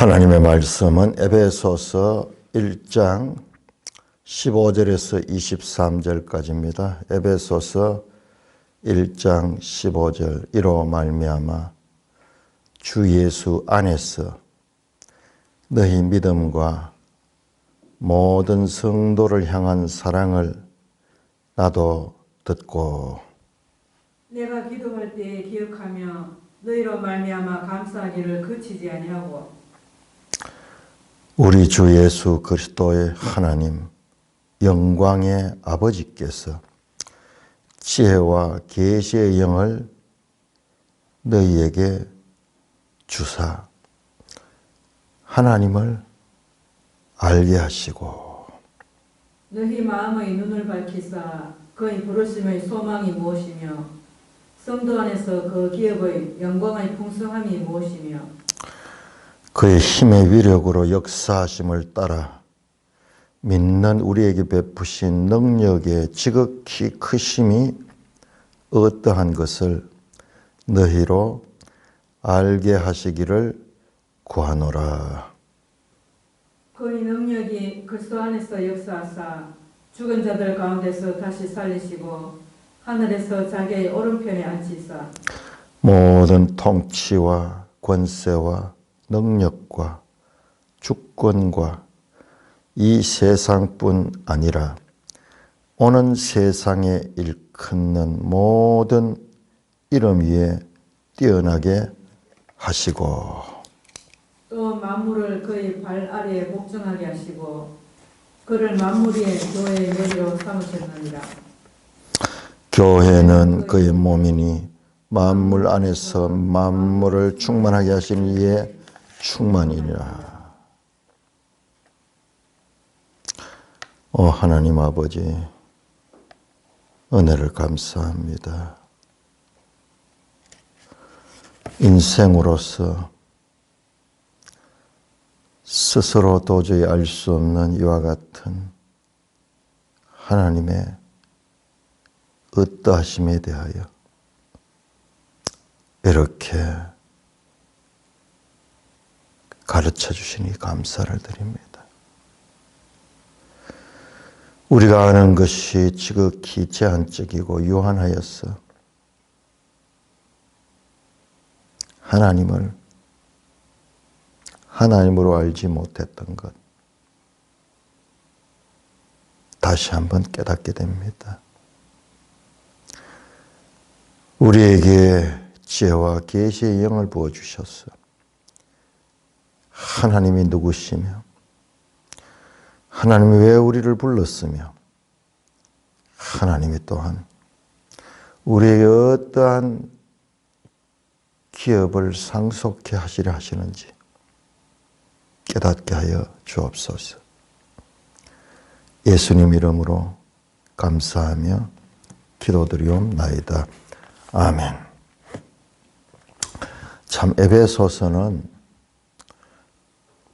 하나님의 말씀은 에베소서 1장 15절에서 23절까지입니다. 에베소서 1장 15절 이로 말미암아 주 예수 안에서 너희 믿음과 모든 성도를 향한 사랑을 나도 듣고 내가 기도할 때에 기억하며 너희로 말미암아 감사하기를 그치지 아니하고 우리 주 예수 그리스도의 하나님 영광의 아버지께서 지혜와 계시의 영을 너희에게 주사 하나님을 알게 하시고 너희 마음의 눈을 밝히사 그의 부르심의 소망이 무엇이며 성도 안에서 그 기업의 영광의 풍성함이 무엇이며 그의 힘의 위력으로 역사하심을 따라 믿는 우리에게 베푸신 능력의 지극히 크심이 어떠한 것을 너희로 알게 하시기를 구하노라. 그의 능력이 그리스도 안에서 역사하사 죽은 자들 가운데서 다시 살리시고 하늘에서 자기의 오른편에 앉히사 모든 통치와 권세와 능력과 주권과 이 세상뿐 아니라 오는 세상에 일컫는 모든 이름 위에 뛰어나게 하시고 또 만물을 그의 발 아래에 복종하게 하시고 그를 만물 위에 교회의 머리로 삼으셨느니라. 교회는 그의 몸이니 만물 안에서 만물을 충만하게 하시는 이의 충만이니라. 하나님 아버지, 은혜를 감사합니다. 인생으로서 스스로 도저히 알 수 없는 이와 같은 하나님의 어떠하심에 대하여 이렇게 가르쳐 주시니 감사를 드립니다. 우리가 아는 것이 지극히 제한적이고 유한하여서 하나님을 하나님으로 알지 못했던 것 다시 한번 깨닫게 됩니다. 우리에게 지혜와 계시의 영을 부어주셔서 하나님이 누구시며 하나님이 왜 우리를 불렀으며 하나님이 또한 우리에게 어떠한 기업을 상속해 하시려 하시는지 깨닫게 하여 주옵소서. 예수님 이름으로 감사하며 기도드리옵나이다. 아멘. 참 에베소서는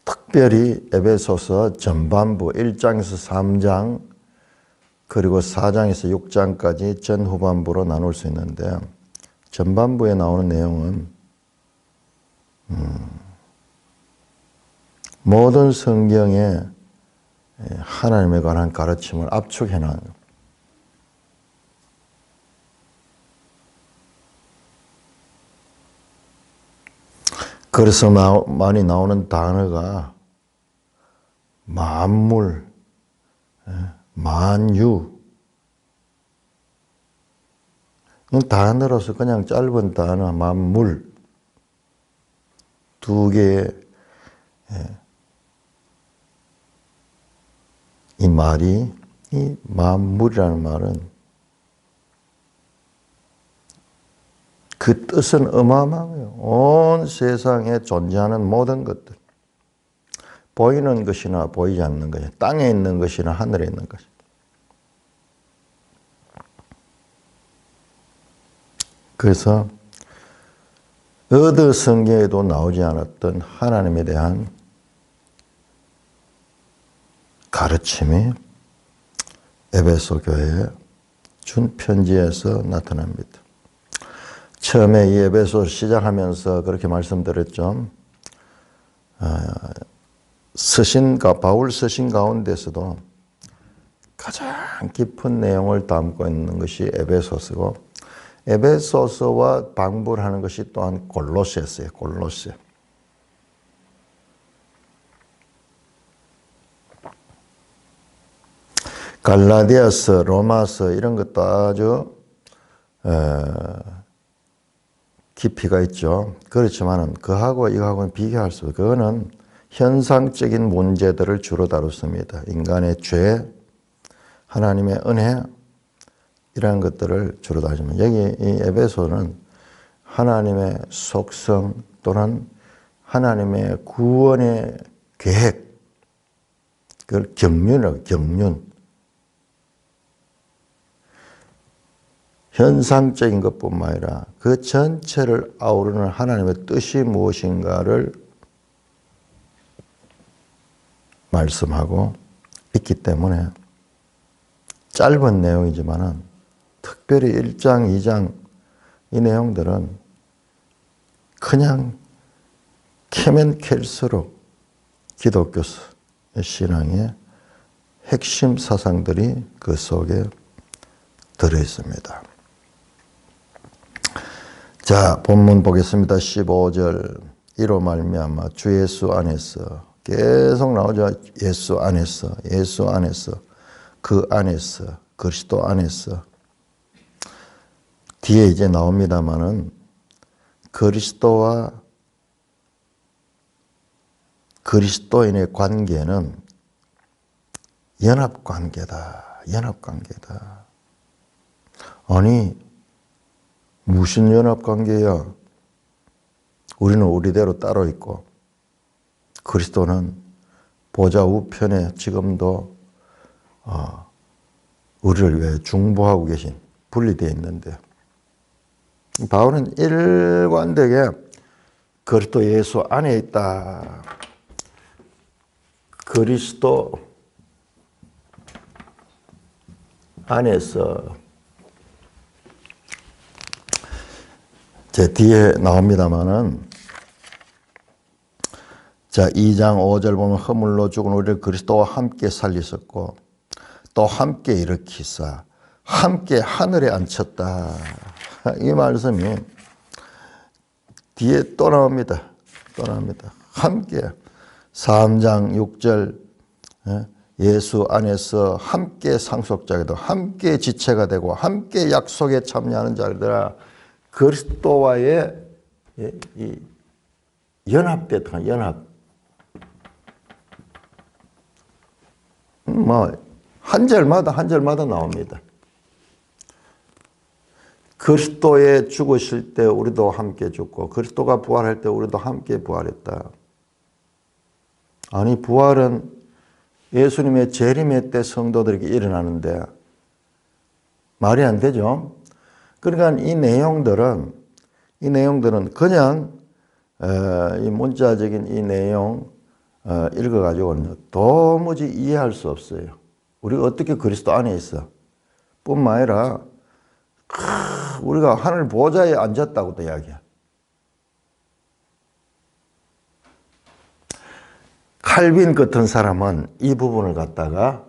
특별히 에베소서 전반부 1장에서 3장 그리고 4장에서 6장까지 전후반부로 나눌 수 있는데 전반부에 나오는 내용은 모든 성경에 하나님에 관한 가르침을 압축해 놓은 그래서 많이 나오는 단어가 만물, 만유 단어로서 그냥 짧은 단어 만물 두 개의 이 말이 이 만물이라는 말은 그 뜻은 어마어마해요. 온 세상에 존재하는 모든 것들 보이는 것이나 보이지 않는 것이 땅에 있는 것이나 하늘에 있는 것이 그래서 어느 성경에도 나오지 않았던 하나님에 대한 가르침이 에베소 교회에 준 편지에서 나타납니다. 처음에 이 에베소 시작하면서 그렇게 말씀드렸죠. 바울 서신 가운데서도 가장 깊은 내용을 담고 있는 것이 에베소서고, 에베소서와 방불하는 것이 또한 골로새서예요. 골로새. 갈라디아서, 로마서 이런 것도 아주 깊이가 있죠. 그렇지만은 그하고 이거하고는 비교할 수 없어요. 그거는 현상적인 문제들을 주로 다뤘습니다. 인간의 죄, 하나님의 은혜 이런 것들을 주로 다루지만, 여기 이 에베소는 하나님의 속성 또는 하나님의 구원의 계획, 그걸 경륜이라고, 경륜. 현상적인 것뿐만 아니라 그 전체를 아우르는 하나님의 뜻이 무엇인가를 말씀하고 있기 때문에 짧은 내용이지만은 특별히 1장, 2장 이 내용들은 그냥 캐면 캘수록 기독교 신앙의 핵심 사상들이 그 속에 들어있습니다. 자, 본문 보겠습니다. 15절. 이로 말미암아 주 예수 안에서, 계속 나오죠. 예수 안에서, 예수 안에서, 그 안에서, 그리스도 안에서. 뒤에 이제 나옵니다마는 그리스도와 그리스도인의 관계는 연합관계다. 연합관계다. 아니, 무슨 연합관계야? 우리는 우리대로 따로 있고 그리스도는 보좌 우편에 지금도 우리를 위해 중보하고 계신, 분리되어 있는데, 바울은 일관되게 그리스도 예수 안에 있다. 그리스도 안에서, 제 뒤에 나옵니다마는, 자, 2장 5절 보면 허물로 죽은 우리를 그리스도와 함께 살리셨고 또 함께 일으키사 함께 하늘에 앉혔다. 이 말씀이 뒤에 또 나옵니다. 또 나옵니다. 함께 3장 6절 예수 안에서 함께 상속자가 되고 함께 지체가 되고 함께 약속에 참여하는 자들아, 그리스도와의 이 연합됐다. 연합. 한 절마다 나옵니다. 그리스도에 죽으실 때 우리도 함께 죽고 그리스도가 부활할 때 우리도 함께 부활했다. 아니, 부활은 예수님의 재림의 때 성도들에게 일어나는데 말이 안 되죠. 그러니까 이 내용들은 그냥 이 문자적인 이 내용 읽어가지고는 도무지 이해할 수 없어요. 우리가 어떻게 그리스도 안에 있어? 뿐만 아니라 우리가 하늘 보좌에 앉았다고도 이야기해. 칼빈 같은 사람은 이 부분을 갖다가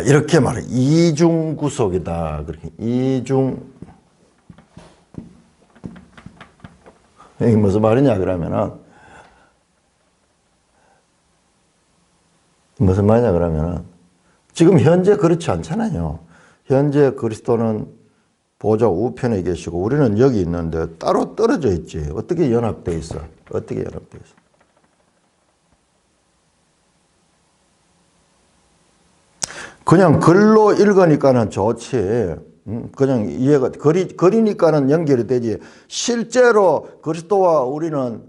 이렇게 말해. 이중 구속이다. 그렇게 이중. 이게 무슨 말이냐 그러면은 지금 현재 그렇지 않잖아요. 현재 그리스도는 보좌 우편에 계시고 우리는 여기 있는데 따로 떨어져 있지. 어떻게 연합되어 있어? 어떻게 연합되어 있어? 그냥 글로 읽으니까는 좋지. 그냥 이해가, 거리니까는 연결이 되지. 실제로 그리스도와 우리는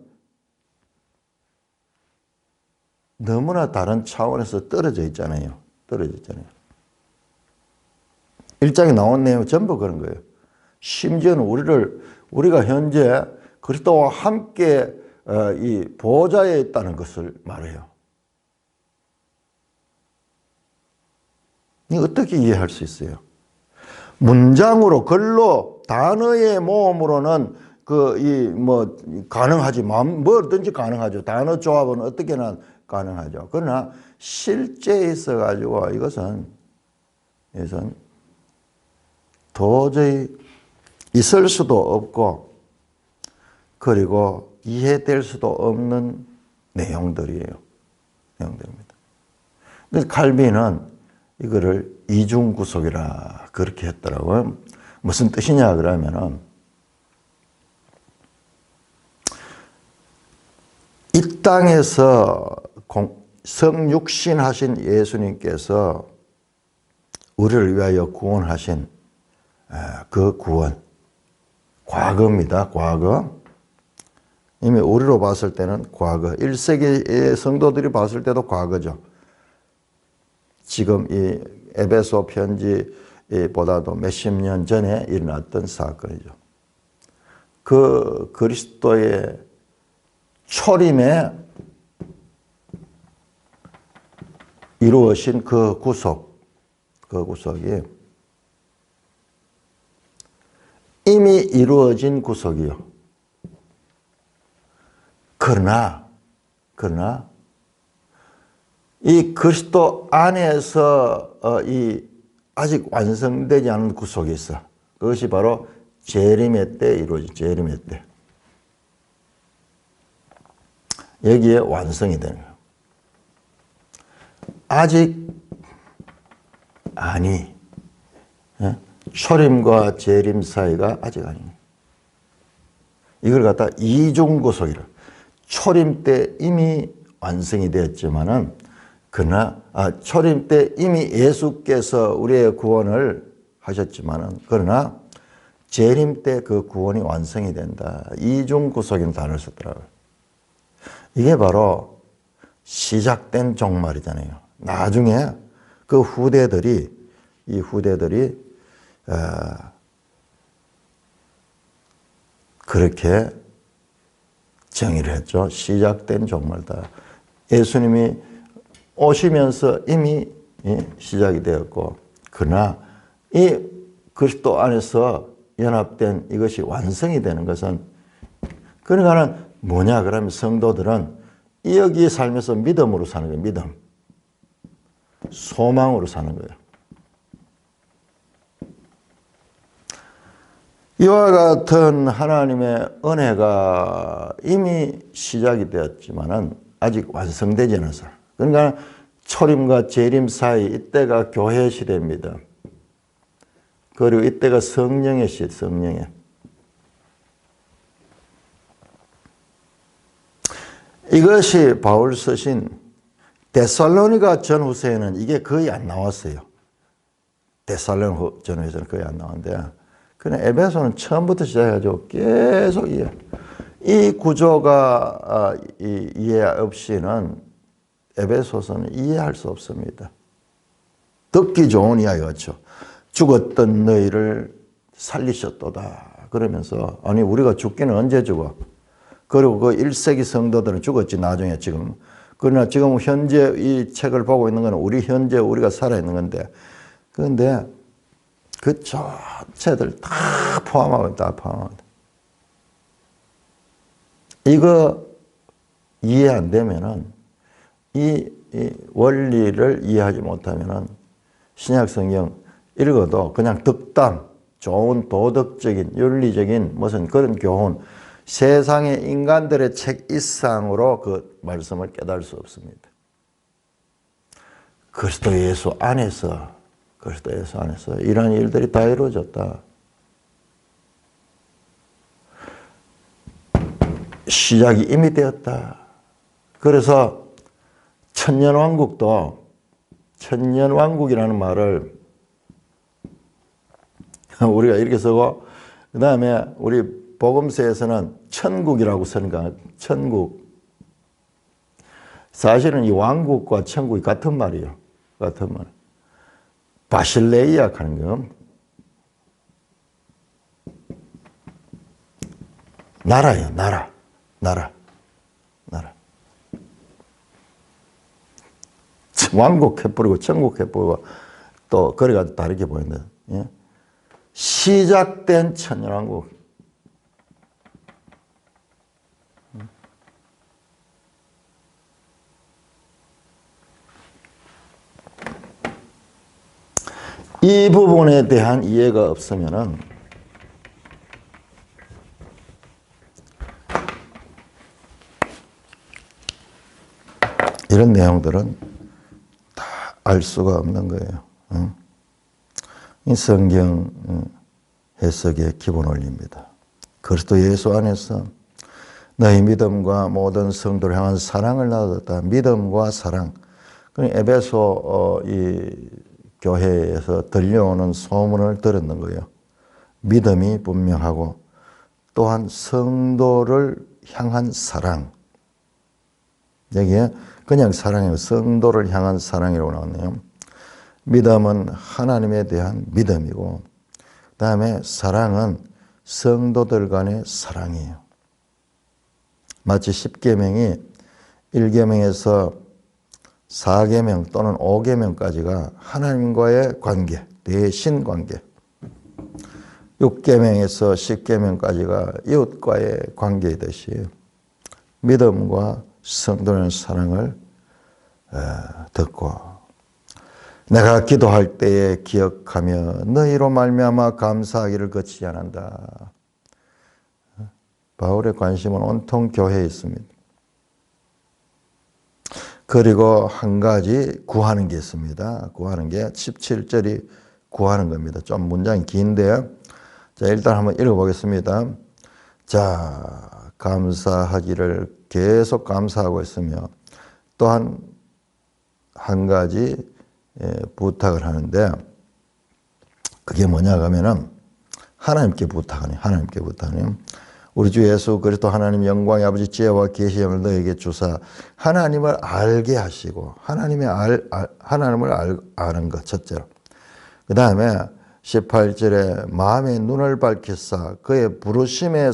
너무나 다른 차원에서 떨어져 있잖아요. 떨어져 있잖아요. 1장에 나온 내용 전부 그런 거예요. 심지어는 우리가 현재 그리스도와 함께 이 보좌에 있다는 것을 말해요. 이거 어떻게 이해할 수 있어요? 문장으로, 글로, 단어의 모음으로는 가능하지. 뭐든지 가능하죠. 단어 조합은 어떻게나 가능하죠. 그러나 실제에 있어가지고 이것은 도저히 있을 수도 없고, 그리고 이해될 수도 없는 내용들입니다. 그래서 칼빈은 이거를 이중구속이라 그렇게 했더라고요. 무슨 뜻이냐 그러면은, 이 땅에서 성육신 하신 예수님께서 우리를 위하여 구원하신 그 구원, 과거입니다. 과거. 이미 우리로 봤을 때는 과거. 1세기의 성도들이 봤을 때도 과거죠. 지금 이 에베소 편지보다도 몇십 년 전에 일어났던 사건이죠. 그 그리스도의 초림에 이루어진 그 구속이 이미 이루어진 구속이요. 그러나 이 그리스도 안에서 이 아직 완성되지 않은 구속이 있어. 그것이 바로 재림의 때 이루어진 재림의 때. 여기에 완성이 되는 거예요. 아직 아니. 초림과 재림 사이가 아직 아니에요. 이걸 갖다 이중구속이라. 초림 때 이미 완성이 되었지만은, 그러나 초림 때 이미 예수께서 우리의 구원을 하셨지만은, 그러나 재림 때 그 구원이 완성이 된다. 이중구속이라는 단어를 썼더라고요. 이게 바로 시작된 종말이잖아요. 나중에 그 후대들이 그렇게 정의를 했죠. 시작된 종말이다. 예수님이 오시면서 이미 시작이 되었고, 그러나 이 그리스도 안에서 연합된 이것이 완성이 되는 것은, 그러니까는 뭐냐 그러면 성도들은 여기에 살면서 믿음으로 사는 거예요. 믿음. 소망으로 사는 거예요. 이와 같은 하나님의 은혜가 이미 시작이 되었지만은 아직 완성되지 않았어요. 그러니까 초림과 재림 사이, 이때가 교회 시대입니다. 그리고 이때가 성령의 시대, 성령의. 이것이 바울 쓰신 데살로니가 전후서에는 이게 거의 안 나왔어요. 데살로니가 전후서는 거의 안 나왔는데, 그냥 에베소는 처음부터 시작해가지고 계속 이 구조가 이해 없이는 에베소서는 이해할 수 없습니다. 듣기 좋은 이야기였죠. 죽었던 너희를 살리셨도다. 그러면서, 아니 우리가 죽기는 언제 죽어? 그리고 그 1세기 성도들은 죽었지 나중에 지금. 그러나 지금 현재 이 책을 보고 있는 건 현재 우리가 살아있는 건데, 그런데 그 전체들 다 포함하고 있다. 이거 이해 안 되면은, 이 원리를 이해하지 못하면은 신약 성경 읽어도 그냥 득담, 좋은 도덕적인 윤리적인 무슨 그런 교훈, 세상의 인간들의 책 이상으로 그 말씀을 깨달을 수 없습니다. 그리스도 예수 안에서 이런 일들이 다 이루어졌다. 시작이 이미 되었다. 그래서 천년왕국이라는 말을 우리가 이렇게 쓰고, 그 다음에 우리 복음서에서는 천국이라고 쓰니까 천국. 사실은 이 왕국과 천국이 같은 말이에요. 같은 말. 바실레이아 하는 거. 나라예요, 나라. 왕국 해버리고 천국 해버리고 또 그래가지고 다르게 보인다. 예? 시작된 천년왕국. 이 부분에 대한 이해가 없으면은 이런 내용들은 다 알 수가 없는 거예요. 이 성경 해석의 기본 원리입니다. 그리스도 예수 안에서 너희 믿음과 모든 성도를 향한 사랑을 나눴다. 믿음과 사랑. 에베소 이 교회에서 들려오는 소문을 들었는 거예요. 믿음이 분명하고 또한 성도를 향한 사랑. 여기에 그냥 사랑이고 성도를 향한 사랑이라고 나왔네요. 믿음은 하나님에 대한 믿음이고 그 다음에 사랑은 성도들 간의 사랑이에요. 마치 10계명이 1계명에서 4계명 또는 5계명까지가 하나님과의 관계, 대신 관계. 6계명에서 10계명까지가 이웃과의 관계이듯이 믿음과 성도의 사랑을 듣고 내가 기도할 때에 기억하며 너희로 말미암아 감사하기를 거치지 않는다. 바울의 관심은 온통 교회에 있습니다. 그리고 한 가지 구하는 게 있습니다. 구하는 게 17절이 구하는 겁니다. 좀 문장이 긴데요. 자, 일단 한번 읽어보겠습니다. 자, 감사하기를 계속 감사하고 있으며 또한 한 가지 부탁을 하는데 그게 뭐냐 하면은 하나님께 부탁하네. 하나님께 부탁하네. 우리 주 예수 그리스도 하나님 영광의 아버지 지혜와 계시형을 너에게 주사 하나님을 알게 하시고 하나님을 아는 것 첫째로. 그 다음에 18절에 마음의 눈을 밝히사 그의 부르심의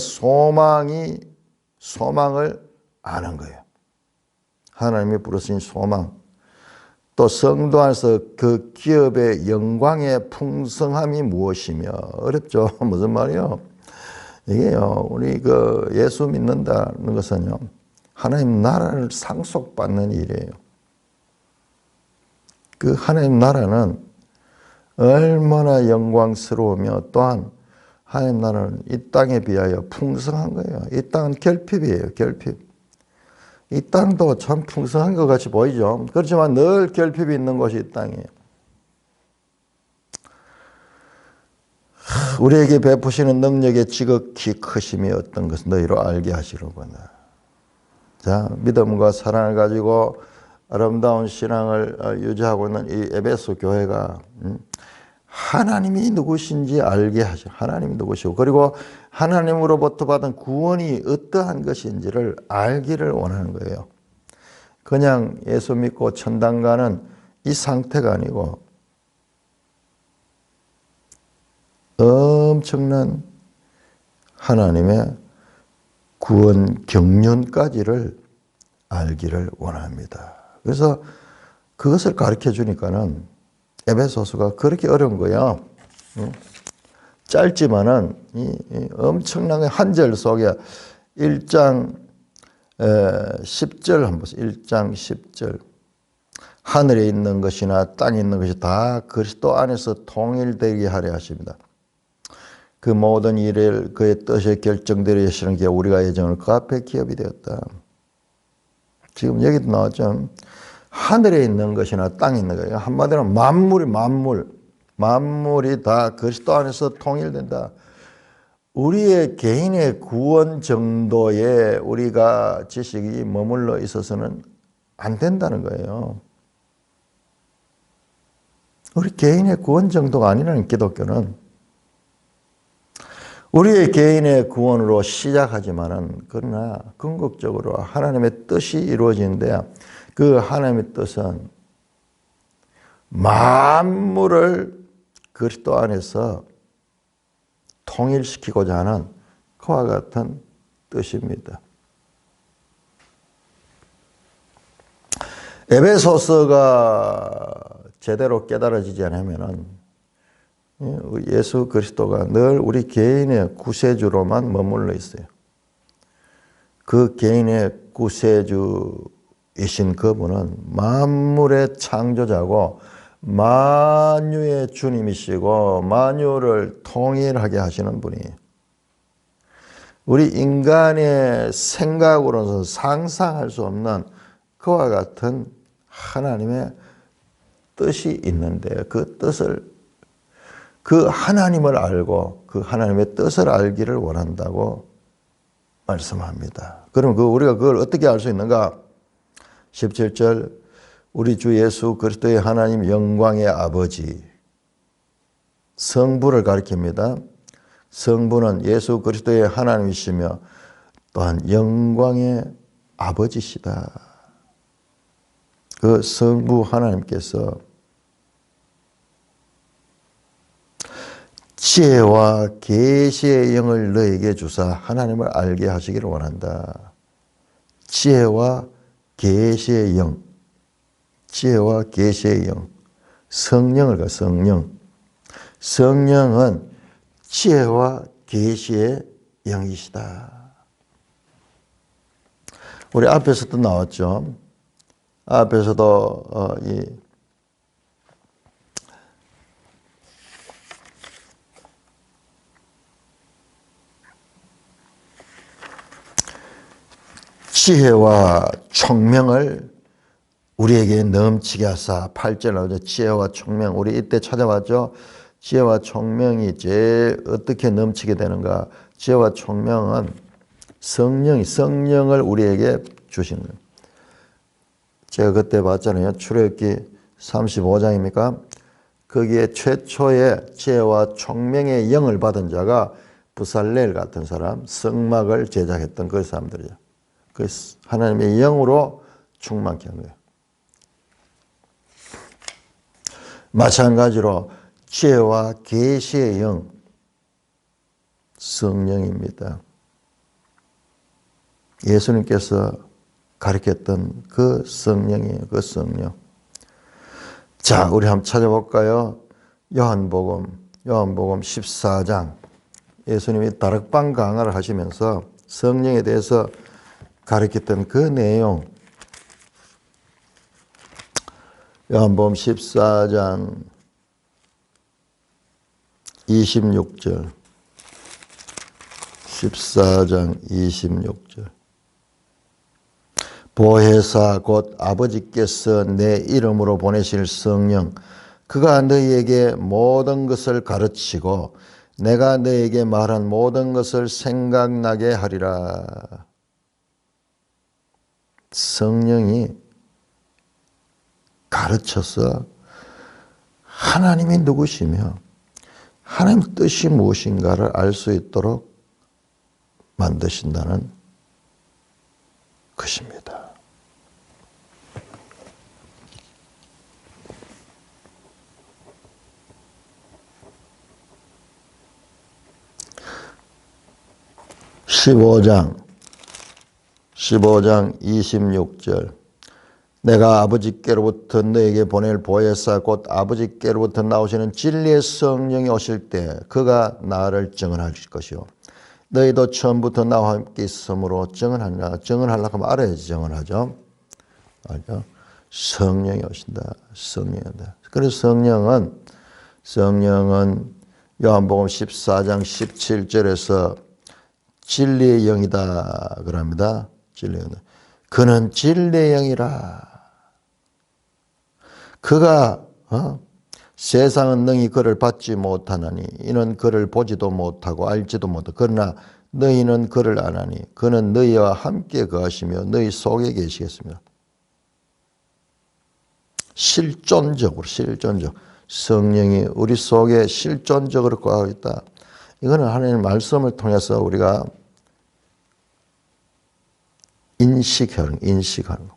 소망을 아는 거예요. 하나님이 부르신 소망. 또 성도 안에서 그 기업의 영광의 풍성함이 무엇이며 어렵죠. 무슨 말이요? 이게요. 우리 그 예수 믿는다는 것은요. 하나님 나라를 상속받는 일이에요. 그 하나님 나라는 얼마나 영광스러우며 또한 하나님 나라는 이 땅에 비하여 풍성한 거예요. 이 땅은 결핍이에요. 결핍. 이 땅도 참 풍성한 것 같이 보이죠. 그렇지만 늘 결핍이 있는 곳이 이 땅이에요. 우리에게 베푸시는 능력의 지극히 크심이 어떤 것을 너희로 알게 하시려구나. 자, 믿음과 사랑을 가지고 아름다운 신앙을 유지하고 있는 이 에베소 교회가 하나님이 누구신지 알게 하셔. 하나님이 누구시고 그리고 하나님으로부터 받은 구원이 어떠한 것인지를 알기를 원하는 거예요. 그냥 예수 믿고 천당 가는 이 상태가 아니고 엄청난 하나님의 구원 경륜까지를 알기를 원합니다. 그래서 그것을 가르쳐 주니까는 에베소서가 그렇게 어려운 거야. 짧지만은 이 엄청난 한 절 속에 1장 10절 한번 보세요. 1장 10절. 하늘에 있는 것이나 땅에 있는 것이 다 그리스도 안에서 통일되게 하려 하십니다. 그 모든 일을 그의 뜻에 결정되려 하시는 게 우리가 예정을 그 앞에 기업이 되었다. 지금 여기도 나왔죠. 하늘에 있는 것이나 땅에 있는 것. 한마디로 만물이 다 그리스도 안에서 통일된다. 우리의 개인의 구원 정도에 우리가 지식이 머물러 있어서는 안 된다는 거예요. 우리 개인의 구원 정도가 아니라는 기독교는 우리의 개인의 구원으로 시작하지만은 그러나 궁극적으로 하나님의 뜻이 이루어지는데 그 하나님의 뜻은 만물을 그리스도 안에서 통일시키고자 하는 그와 같은 뜻입니다. 에베소서가 제대로 깨달아지지 않으면은 예수 그리스도가 늘 우리 개인의 구세주로만 머물러 있어요. 그 개인의 구세주이신 그분은 만물의 창조자고 만유의 주님이시고 만유를 통일하게 하시는 분이 우리 인간의 생각으로서 상상할 수 없는 그와 같은 하나님의 뜻이 있는데 그 뜻을 그 하나님을 알고 그 하나님의 뜻을 알기를 원한다고 말씀합니다. 그럼 우리가 그걸 어떻게 알 수 있는가? 17절 우리 주 예수 그리스도의 하나님 영광의 아버지 성부를 가리킵니다. 성부는 예수 그리스도의 하나님이시며 또한 영광의 아버지시다. 그 성부 하나님께서 지혜와 계시의 영을 너에게 주사 하나님을 알게 하시기를 원한다. 지혜와 계시의 영, 지혜와 계시의 영, 성령을 가 성령. 성령은 지혜와 계시의 영이시다. 우리 앞에서도 나왔죠. 앞에서도 지혜와 총명을 우리에게 넘치게 하사 8절 나오죠. 지혜와 총명. 우리 이때 찾아봤죠. 지혜와 총명이 제일 어떻게 넘치게 되는가. 지혜와 총명은 성령을 우리에게 주시는 거예요. 제가 그때 봤잖아요. 출애굽기 35장입니까? 거기에 최초의 지혜와 총명의 영을 받은 자가 부살렐 같은 사람, 성막을 제작했던 그 사람들이죠. 그 하나님의 영으로 충만케 한 거예요. 마찬가지로 지혜와 계시의 영, 성령입니다. 예수님께서 가르쳤던 그 성령이에요. 그 성령. 자, 우리 한번 찾아볼까요? 요한복음 14장. 예수님이 다락방 강화를 하시면서 성령에 대해서 가르쳤던 그 내용. 요한복음 14장 26절. 14장 26절. 보혜사 곧 아버지께서 내 이름으로 보내실 성령 그가 너희에게 모든 것을 가르치고 내가 너희에게 말한 모든 것을 생각나게 하리라. 성령이 가르쳐서 하나님이 누구시며 하나님 뜻이 무엇인가를 알 수 있도록 만드신다는 것입니다. (15장 26절) 내가 아버지께로부터 너에게 보낼 보혜사 곧 아버지께로부터 나오시는 진리의 성령이 오실 때 그가 나를 증언할 것이요 너희도 처음부터 나와 함께 있으므로 증언하리라. 증언하려고 하면 알아야지 증언하죠. 알죠? 성령이 오신다. 성령이 온다. 그래서 성령은 요한복음 14장 17절에서 진리의 영이다 그럽니다. 진리의 영이다. 그는 진리의 영이라. 그가 세상은 능히 그를 받지 못하나니 이는 그를 보지도 못하고 알지도 못하고 그러나 너희는 그를 아나니 그는 너희와 함께 거하시며 너희 속에 계시겠습니다. 실존적 성령이 우리 속에 실존적으로 거하고 있다. 이거는 하나님의 말씀을 통해서 우리가 인식하는 거.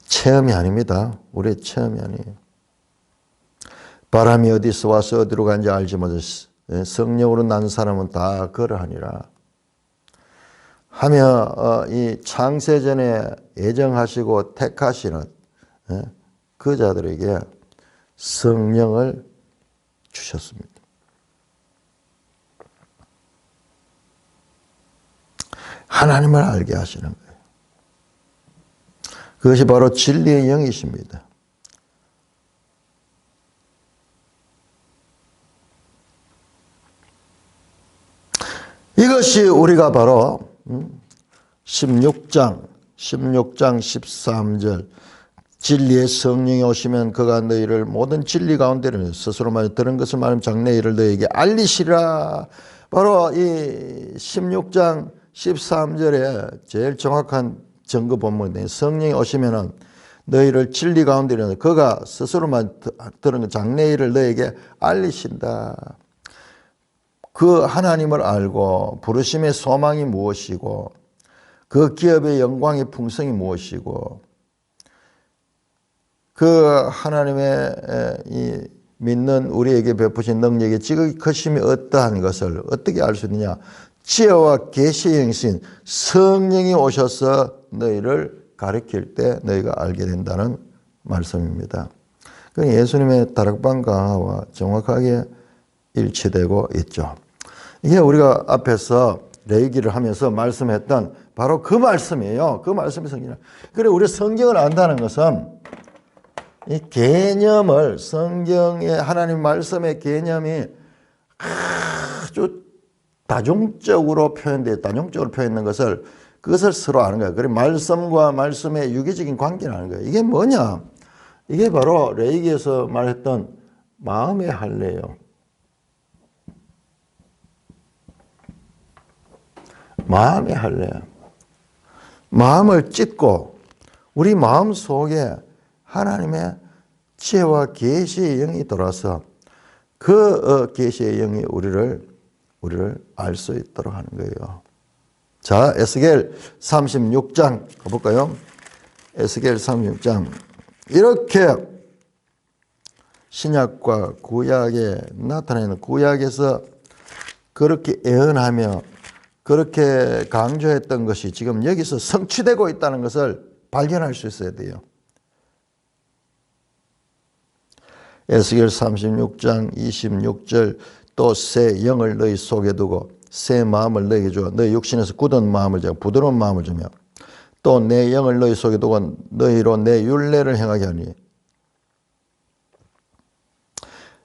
체험이 아닙니다. 우리의 체험이 아니에요. 바람이 어디서 와서 어디로 간지 알지 못했어. 성령으로 난 사람은 다 그러하니라. 하며 이 창세전에 예정하시고 택하시는 그 자들에게 성령을 주셨습니다. 하나님을 알게 하시는 거예요. 그것이 바로 진리의 영이십니다. 이것이 우리가 바로 16장 13절 진리의 성령이 오시면 그가 너희를 모든 진리 가운데를 스스로 말해 들은 것을 말하면 장래의 일을 너희에게 알리시라. 바로 이 16장 13절에 제일 정확한 증거 본문인데 성령이 오시면은 너희를 진리 가운데로 그가 스스로만 들은 것 장래의 일을 너희에게 알리신다. 그 하나님을 알고 부르심의 소망이 무엇이고 그 기업의 영광의 풍성이 무엇이고 그 하나님의 이 믿는 우리에게 베푸신 능력의 지극히 크심이 어떠한 것을 어떻게 알 수 있느냐. 지혜와 계시의 영신 성령이 오셔서 너희를 가르칠 때 너희가 알게 된다는 말씀입니다. 그 예수님의 다락방 강화와 정확하게 일치되고 있죠. 이게 우리가 앞에서 레위기를 하면서 말씀했던 바로 그 말씀이에요. 그 말씀이 성경이에요. 그래 우리 성경을 안다는 것은 이 개념을 성경의 하나님 말씀의 개념이 아주 다중적으로 표현되는 것을 그것을 서로 아는 거예요. 그리고 말씀과 말씀의 유기적인 관계를 아는 거예요. 이게 뭐냐? 이게 바로 레위기에서 말했던 마음의 할례예요. 마음의 할례. 마음을 찢고 우리 마음 속에 하나님의 지혜와 계시의 영이 들어와서 그 계시의 영이 우리를 알 수 있도록 하는 거예요. 자, 에스겔 36장 가볼까요? 에스겔 36장. 이렇게 신약과 구약에 나타내는 구약에서 그렇게 예언하며 그렇게 강조했던 것이 지금 여기서 성취되고 있다는 것을 발견할 수 있어야 돼요. 에스겔 36장 26절 또 새 영을 너희 속에 두고 새 마음을 너희에게 주어 너희 육신에서 굳은 마음을 주고 부드러운 마음을 주며 또 내 영을 너희 속에 두고 너희로 내 율례를 행하게 하니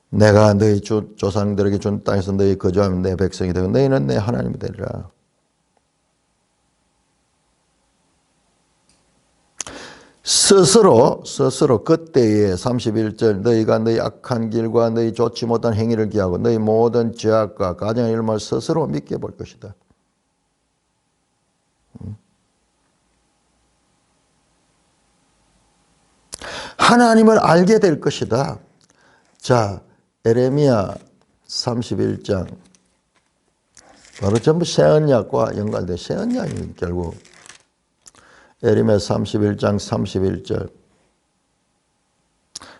내가 너희 조상들에게 준 땅에서 너희 거주하면 내 백성이 되고 너희는 내 하나님이 되리라. 스스로 그때에 31절 너희가 너희 악한 길과 너희 좋지 못한 행위를 기하고 너희 모든 죄악과 가정의 일을 스스로 믿게 볼 것이다. 하나님을 알게 될 것이다. 자, 에레미야 31장 바로 전부 새 언약과 연관된 새 언약이 결국 에레미야 31장 31절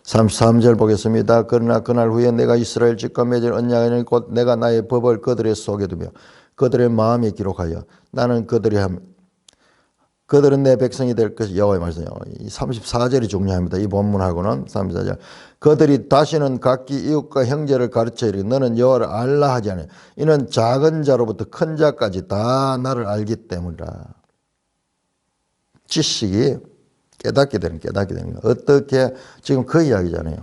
33절 보겠습니다. 그러나 그날 후에 내가 이스라엘 집과 맺을 언약에는 곧 내가 나의 법을 그들의 속에 두며 그들의 마음에 기록하여 나는 그들은 내 백성이 될 것이 여호와의 말씀이요. 이 34절이 중요합니다. 이 본문하고는 34절. 그들이 다시는 각기 이웃과 형제를 가르쳐 이르기를 너는 여호와를 알라 하지 않으니 이는 작은 자로부터 큰 자까지 다 나를 알기 때문이라. 지식이 깨닫게 되는 거예요. 어떻게 지금 그 이야기잖아요.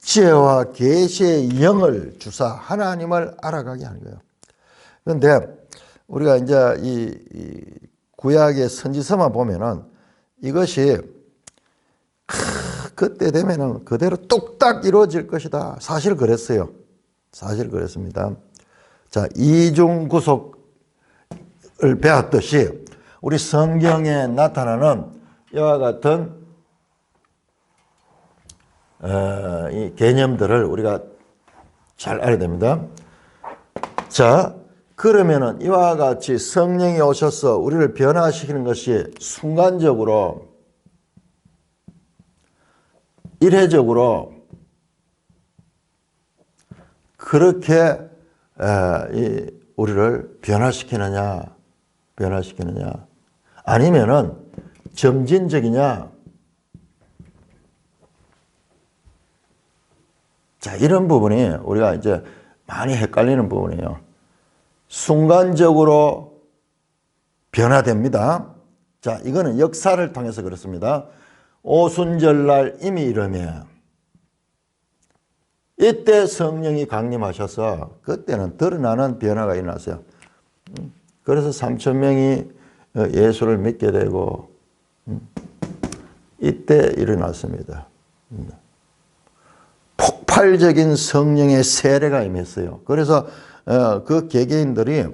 지혜와 계시의 영을 주사 하나님을 알아가게 하는 거예요. 그런데 우리가 이제 이 구약의 선지서만 보면은 이것이 그때 되면은 그대로 뚝딱 이루어질 것이다. 사실 그랬어요. 사실 그랬습니다. 자, 이중구속을 배웠듯이 우리 성경에 나타나는 이와 같은 이 개념들을 우리가 잘 알아야 됩니다. 자, 그러면은 이와 같이 성령이 오셔서 우리를 변화시키는 것이 순간적으로 일회적으로 그렇게 우리를 변화시키느냐 아니면은 점진적이냐. 자, 이런 부분이 우리가 이제 많이 헷갈리는 부분이에요. 순간적으로 변화됩니다. 자, 이거는 역사를 통해서 그렇습니다. 오순절날 이미 이르며 이때 성령이 강림하셔서 그때는 드러나는 변화가 일어났어요. 그래서 3천 명이 예수를 믿게 되고 이때 일어났습니다. 폭발적인 성령의 세례가 임했어요. 그래서 그 개개인들이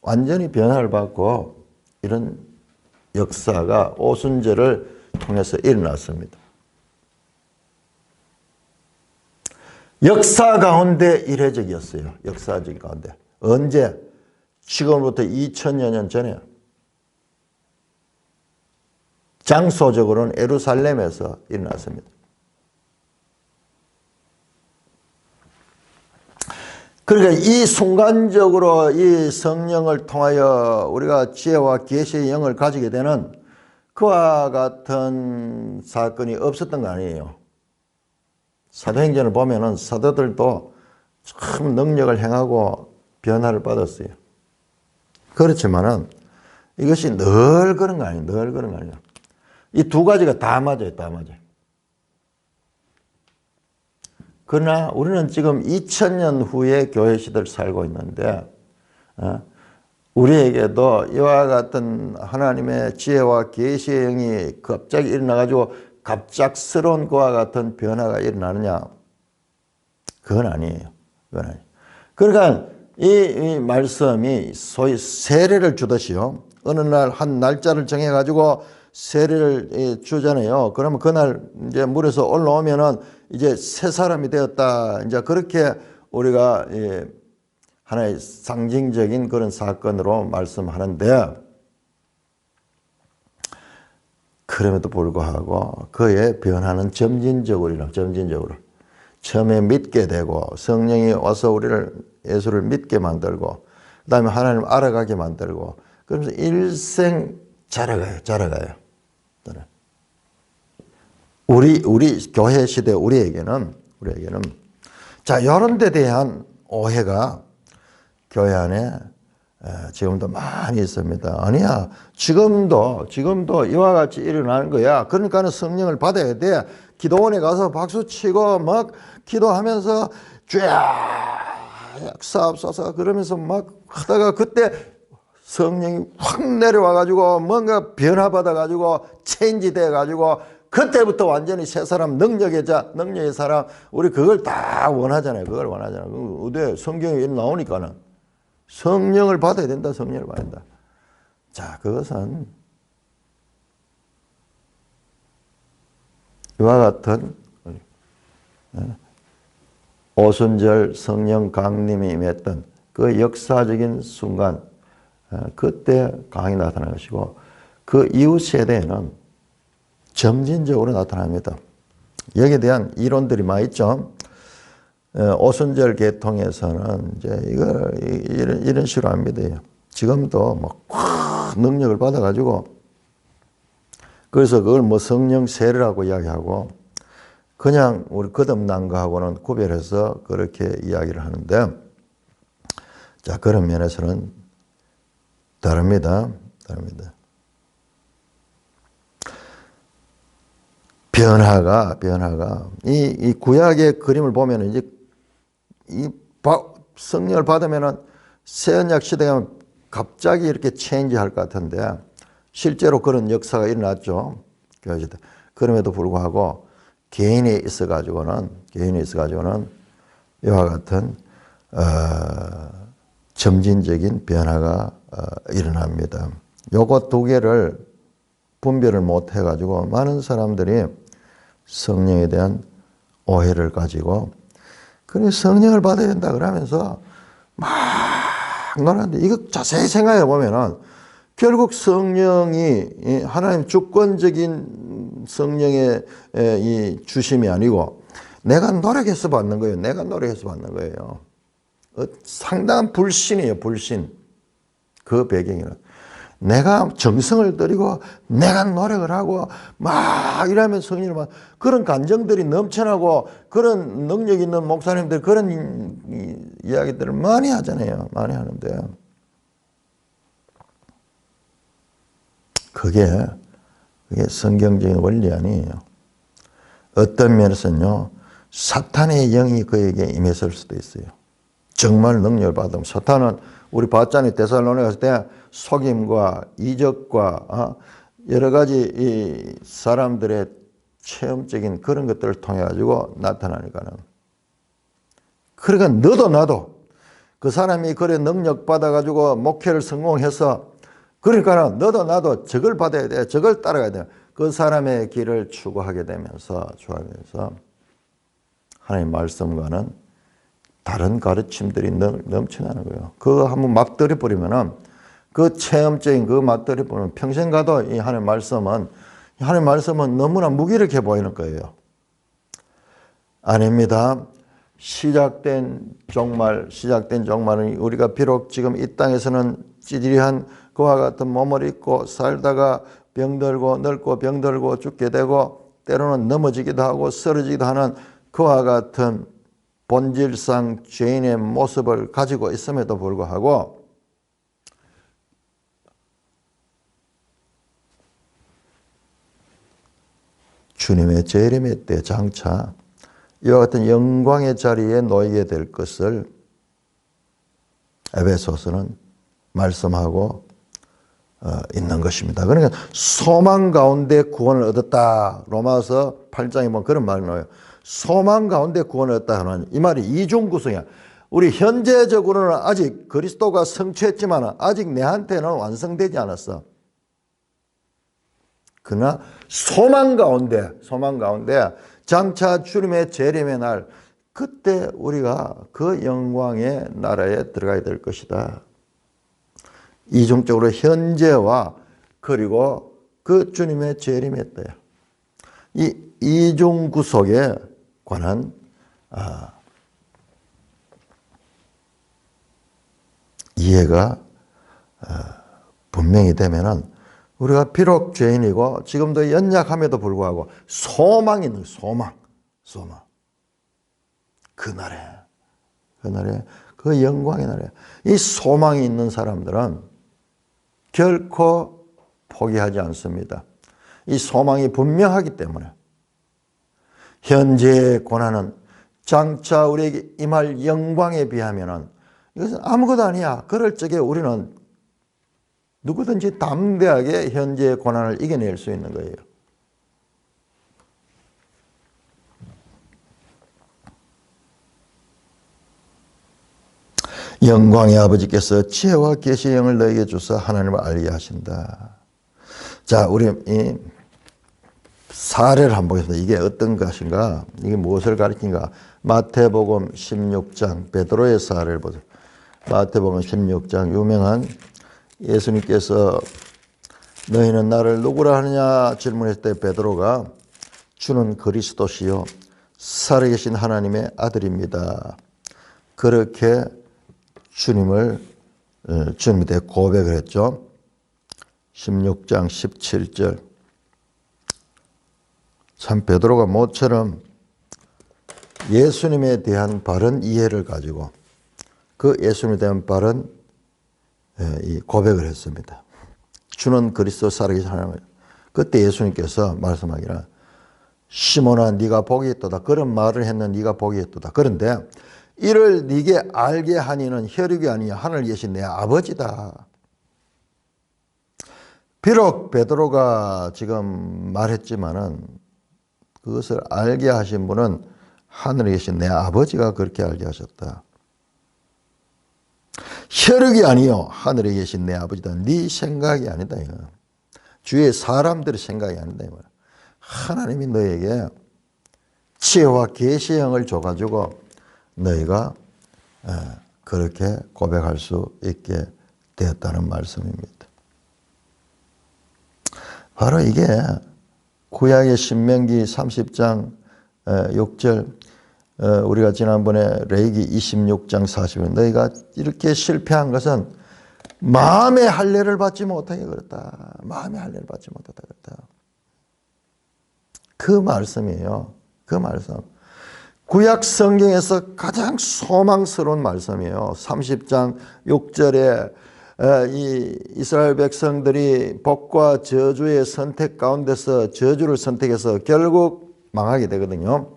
완전히 변화를 받고 이런 역사가 오순절을 통해서 일어났습니다. 역사 가운데 이례적이었어요. 역사적 가운데. 언제? 지금부터 2000여 년 전에 장소적으로는 예루살렘에서 일어났습니다. 그러니까 이 순간적으로 이 성령을 통하여 우리가 지혜와 계시의 영을 가지게 되는 그와 같은 사건이 없었던 거 아니에요. 사도행전을 보면은 사도들도 참 능력을 행하고 변화를 받았어요. 그렇지만은 이것이 늘 그런 거 아니에요. 늘 그런 거 아니에요. 이 두 가지가 다 맞아요. 다 맞아요. 그러나 우리는 지금 2000년 후에 교회 시대를 살고 있는데 우리에게도 이와 같은 하나님의 지혜와 계시의 영이 갑자기 일어나가지고 갑작스러운 그와 같은 변화가 일어나느냐? 그건 아니에요. 그건 아니에요. 그러니까 이 말씀이 소위 세례를 주듯이요. 어느 날 한 날짜를 정해가지고 세례를 주잖아요. 그러면 그날 이제 물에서 올라오면은 이제 새 사람이 되었다. 이제 그렇게 우리가 하나의 상징적인 그런 사건으로 말씀하는데, 그럼에도 불구하고 그의 변화는 점진적으로 처음에 믿게 되고 성령이 와서 우리를 예수를 믿게 만들고 그다음에 하나님을 알아가게 만들고 그러면서 일생 자라가요. 우리 교회 시대 우리에게는 자, 이런 데 대한 오해가 교회 안에 지금도 많이 있습니다. 아니야, 지금도 이와 같이 일어나는 거야. 그러니까는 성령을 받아야 돼. 기도원에 가서 박수 치고 막 기도하면서 쫙 사옵소서 그러면서 막 하다가 그때 성령이 확 내려와 가지고 뭔가 변화받아 가지고 체인지 돼 가지고 그때부터 완전히 새 사람, 능력의 사람, 우리 그걸 다 원하잖아요. 그걸 원하잖아요. 어디 성경에 나오니까는 성령을 받아야 된다. 성령을 받아야 된다. 자, 그것은 이와 같은 오순절 성령 강림이 임했던 그 역사적인 순간, 그때 강이 나타난 것이고 그 이후 세대에는 점진적으로 나타납니다. 여기에 대한 이론들이 많이 있죠. 오순절 계통에서는 이제 이런 식으로 합니다. 지금도 막 능력을 받아가지고 그래서 그걸 뭐 성령 세례라고 이야기하고 그냥 우리 거듭난 거하고는 구별해서 그렇게 이야기를 하는데, 자, 그런 면에서는 다릅니다. 변화가 이 구약의 그림을 보면 이제 이 성령을 받으면은 새 언약 시대에 가면 갑자기 이렇게 체인지할 것 같은데 실제로 그런 역사가 일어났죠. 그럼에도 불구하고 개인에 있어 가지고는 이와 같은 점진적인 변화가 일어납니다. 요거 두 개를 분별을 못 해가지고 많은 사람들이 성령에 대한 오해를 가지고 그래 성령을 받아야 된다 그러면서 막 놀았는데 이거 자세히 생각해 보면은 결국 성령이 하나님 주권적인 성령의 이 주심이 아니고 내가 노력해서 받는 거예요. 상당한 불신이에요. 불신. 그 배경에는 내가 정성을 들이고 내가 노력을 하고 막 이러면 성령을 받 그런 감정들이 넘쳐나고 그런 능력 있는 목사님들 그런 이야기들을 많이 하잖아요. 많이 하는데 그게 성경적인 원리 아니에요. 어떤 면에서는요, 사탄의 영이 그에게 임했을 수도 있어요. 정말 능력을 받으면 사탄은 우리 봤잖아요. 데살로니가 갔을 때 속임과 이적과 여러 가지 이 사람들의 체험적인 그런 것들을 통해 가지고 나타나니까는. 그러니까 너도 나도 그 사람이 그래 능력 받아 가지고 목회를 성공해서 그러니까는 너도 나도 저걸 받아야 돼. 저걸 따라가야 돼. 그 사람의 길을 추구하게 되면서 하나님 말씀과는 다른 가르침들이 넘쳐나는 거예요. 그거 한번 막 들여버리면은 그 체험적인 그 막 들여버리면 평생 가도 이 하나님 말씀은 너무나 무기력해 보이는 거예요. 아닙니다. 시작된 종말은 우리가 비록 지금 이 땅에서는 찌질이한 그와 같은 몸을 입고 살다가 병들고 늙고 병들고 죽게 되고 때로는 넘어지기도 하고 쓰러지기도 하는 그와 같은 본질상 죄인의 모습을 가지고 있음에도 불구하고 주님의 재림의 때 장차 이와 같은 영광의 자리에 놓이게 될 것을 에베소서는 말씀하고 있는 것입니다. 그러니까 소망 가운데 구원을 얻었다. 로마서 8장에 보면 그런 말이 나와요. 소망 가운데 구원을 얻었다 하는 이 말이 이중구성이야. 우리 현재적으로는 아직 그리스도가 성취했지만 아직 내한테는 완성되지 않았어. 그러나 소망 가운데 장차 주님의 재림의 날 그때 우리가 그 영광의 나라에 들어가야 될 것이다. 이중적으로 현재와 그리고 그 주님의 재림의 때야. 이 이중구속에 관한 이해가 분명히 되면은 우리가 비록 죄인이고 지금도 연약함에도 불구하고 소망이 있는 소망. 그날에 그 영광의 날에 이 소망이 있는 사람들은 결코 포기하지 않습니다. 이 소망이 분명하기 때문에 현재의 고난은 장차 우리에게 임할 영광에 비하면은 이것은 아무것도 아니야. 그럴 적에 우리는 누구든지 담대하게 현재의 고난을 이겨낼 수 있는 거예요. 영광의 아버지께서 지혜와 계시의 영을 너에게 주사 하나님을 알게 하신다. 자, 우리 이 사례를 한번 보겠습니다. 이게 어떤 것인가? 이게 무엇을 가리킨가? 마태복음 16장 베드로의 사례를 보세요. 마태복음 16장 유명한 예수님께서 너희는 나를 누구라 하느냐 질문했을 때 베드로가 주는 그리스도시요 살아계신 하나님의 아들입니다. 그렇게 주님에 대해 고백을 했죠. 16장 17절. 참 베드로가 모처럼 예수님에 대한 바른 이해를 가지고 그 예수님에 대한 바른 이 고백을 했습니다. 주는 그리스도 살아계신 하나님. 그때 예수님께서 말씀하기를 시몬아 네가 복이 있도다. 그런 말을 했는 네가 복이 있도다. 그런데 이를 네게 알게 하니는 혈육이 아니야 하늘 계신 내 아버지다. 비록 베드로가 지금 말했지만은 그것을 알게 하신 분은 하늘에 계신 내 아버지가 그렇게 알게 하셨다. 혈육이 아니요 하늘에 계신 내 아버지다. 네 생각이 아니다. 이거. 주위의 사람들의 생각이 아니다. 이거. 하나님이 너에게 지혜와 계시의 영을 줘가지고 너희가 그렇게 고백할 수 있게 되었다는 말씀입니다. 바로 이게 구약의 신명기 30장 6절 우리가 지난번에 레위기 26장 40절 너희가 이렇게 실패한 것은 마음의 할례를 받지 못하게 그랬다. 마음의 할례를 받지 못하다 그랬다. 그 말씀이에요. 그 말씀. 구약 성경에서 가장 소망스러운 말씀이에요. 30장 6절에 이 이스라엘 백성들이 복과 저주의 선택 가운데서 저주를 선택해서 결국 망하게 되거든요.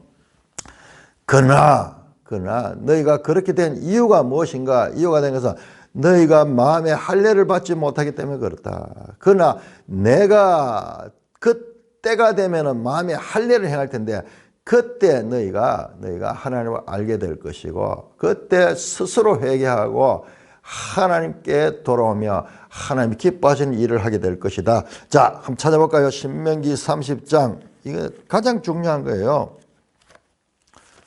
그러나 그러나 너희가 그렇게 된 이유가 무엇인가? 이유가 된 것은 너희가 마음에 할례를 받지 못하기 때문에 그렇다. 그러나 내가 그때가 되면은 마음에 할례를 행할 텐데 그때 너희가 하나님을 알게 될 것이고 그때 스스로 회개하고 하나님께 돌아오며 하나님이 기뻐하시는 일을 하게 될 것이다. 자, 한번 찾아볼까요? 신명기 30장. 이거 가장 중요한 거예요.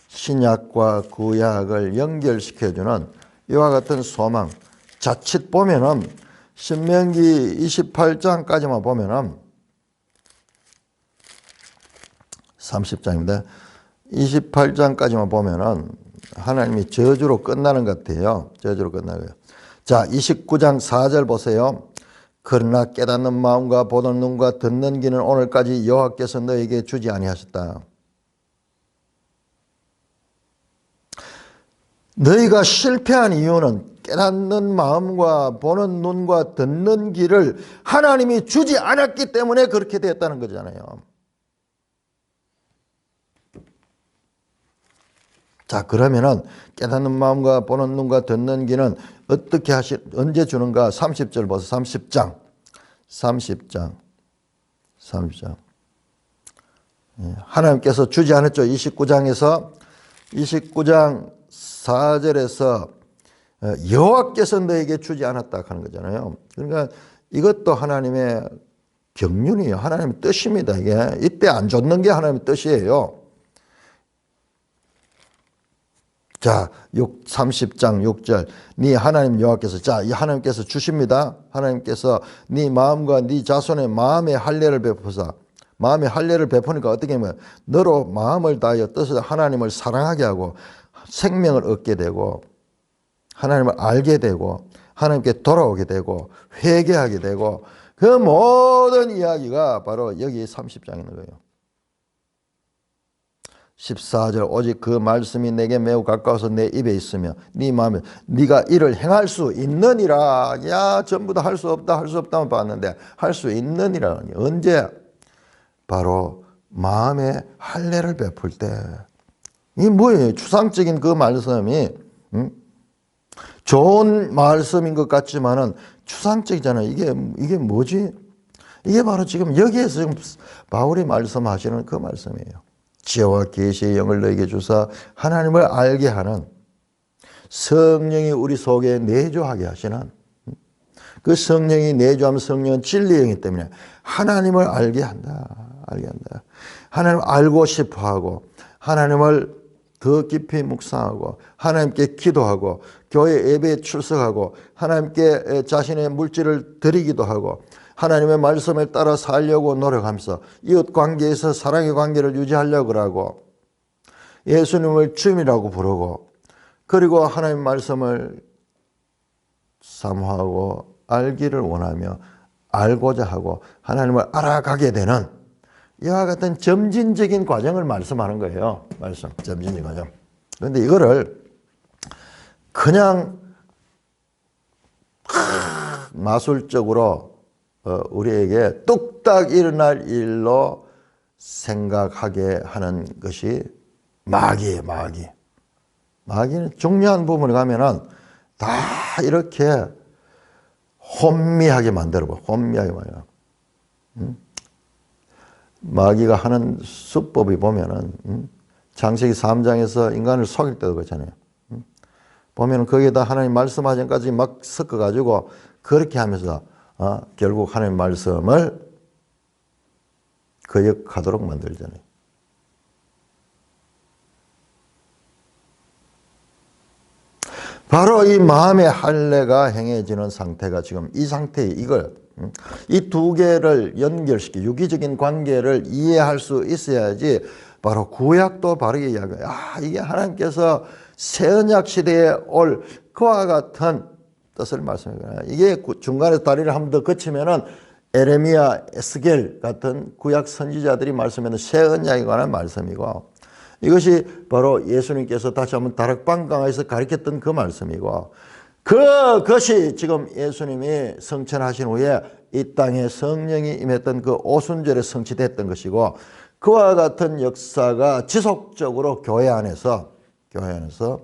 신약과 구약을 연결시켜주는 이와 같은 소망. 자칫 보면은 신명기 28장까지만 보면은 30장입니다. 28장까지만 보면은 하나님이 저주로 끝나는 것 같아요. 저주로 끝나고요. 자, 29장 4절 보세요. 그러나 깨닫는 마음과 보는 눈과 듣는 귀는 오늘까지 여호와께서 너에게 주지 아니하셨다. 너희가 실패한 이유는 깨닫는 마음과 보는 눈과 듣는 귀를 하나님이 주지 않았기 때문에 그렇게 됐다는 거잖아요. 자, 그러면은 깨닫는 마음과 보는 눈과 듣는 귀는 어떻게 언제 주는가? 30절 보세요. 30장. 하나님께서 주지 않았죠. 29장 4절에서 여호와께서 너에게 주지 않았다 하는 거잖아요. 그러니까 이것도 하나님의 경륜이에요. 하나님의 뜻입니다. 이게 이때 안 줬는 게 하나님의 뜻이에요. 자, 30장 6절. 네 하나님 여호와께서, 자, 이 하나님께서 주십니다. 하나님께서 네 마음과 네 자손의 마음에 할례를 베푸사. 마음에 할례를 베푸니까 어떻게 하면 너로 마음을 다하여 뜻을 하나님을 사랑하게 하고 생명을 얻게 되고 하나님을 알게 되고 하나님께 돌아오게 되고 회개하게 되고 그 모든 이야기가 바로 여기 30장에 있는 거예요. 14절 오직 그 말씀이 내게 매우 가까워서 내 입에 있으며 네 마음에 네가 이를 행할 수 있느니라. 야, 전부 다 할 수 없다만 봤는데 할 수 있느니라. 언제? 바로 마음에 할례를 베풀 때. 이게 뭐예요? 추상적인 그 말씀이 좋은 말씀인 것 같지만은 추상적이잖아요. 이게 뭐지? 이게 바로 지금 여기에서 지금 바울이 말씀하시는 그 말씀이에요. 지혜와 계시의 영을 너에게 주사 하나님을 알게 하는 성령이 우리 속에 내주하게 하시는 그 성령이 내주하면 성령은 진리의 영이기 때문에 하나님을 알게 한다. 하나님을 알고 싶어하고 하나님을 더 깊이 묵상하고 하나님께 기도하고 교회 예배에 출석하고 하나님께 자신의 물질을 드리기도 하고 하나님의 말씀을 따라 살려고 노력하면서 이웃 관계에서 사랑의 관계를 유지하려고 하고 예수님을 주님이라고 부르고 그리고 하나님의 말씀을 사모하고 알기를 원하며 알고자 하고 하나님을 알아가게 되는 이와 같은 점진적인 과정을 말씀하는 거예요. 점진적인 과정. 그런데 이거를 그냥 마술적으로 우리에게 뚝딱 일어날 일로 생각하게 하는 것이 마귀예요. 마귀는 중요한 부분에 가면은 다 이렇게 혼미하게 만들어봐. 마귀가 하는 수법이 보면은 창세기 3장에서 인간을 속일 때도 그렇잖아요. 보면은 거기에다 하나님 말씀하전까지 막 섞어가지고 그렇게 하면서 결국 하나님 말씀을 거역하도록 만들잖아요. 바로 이 마음의 할례가 행해지는 상태가 지금 이 상태에 이 두 개를 연결시키 유기적인 관계를 이해할 수 있어야지 바로 구약도 바르게 이야기해요. 이게 하나님께서 새 언약 시대에 올 그와 같은 뜻을 말씀해요. 이게 중간에 다리를 한 번 더 거치면은 에레미야, 에스겔 같은 구약 선지자들이 말씀하는 새 언약에 관한 말씀이고 이것이 바로 예수님께서 다시 한번 다락방강에서 가르쳤던 그 말씀이고 그것이 지금 예수님이 성천하신 후에 이 땅에 성령이 임했던 그 오순절에 성취됐던 것이고 그와 같은 역사가 지속적으로 교회 안에서 교회 안에서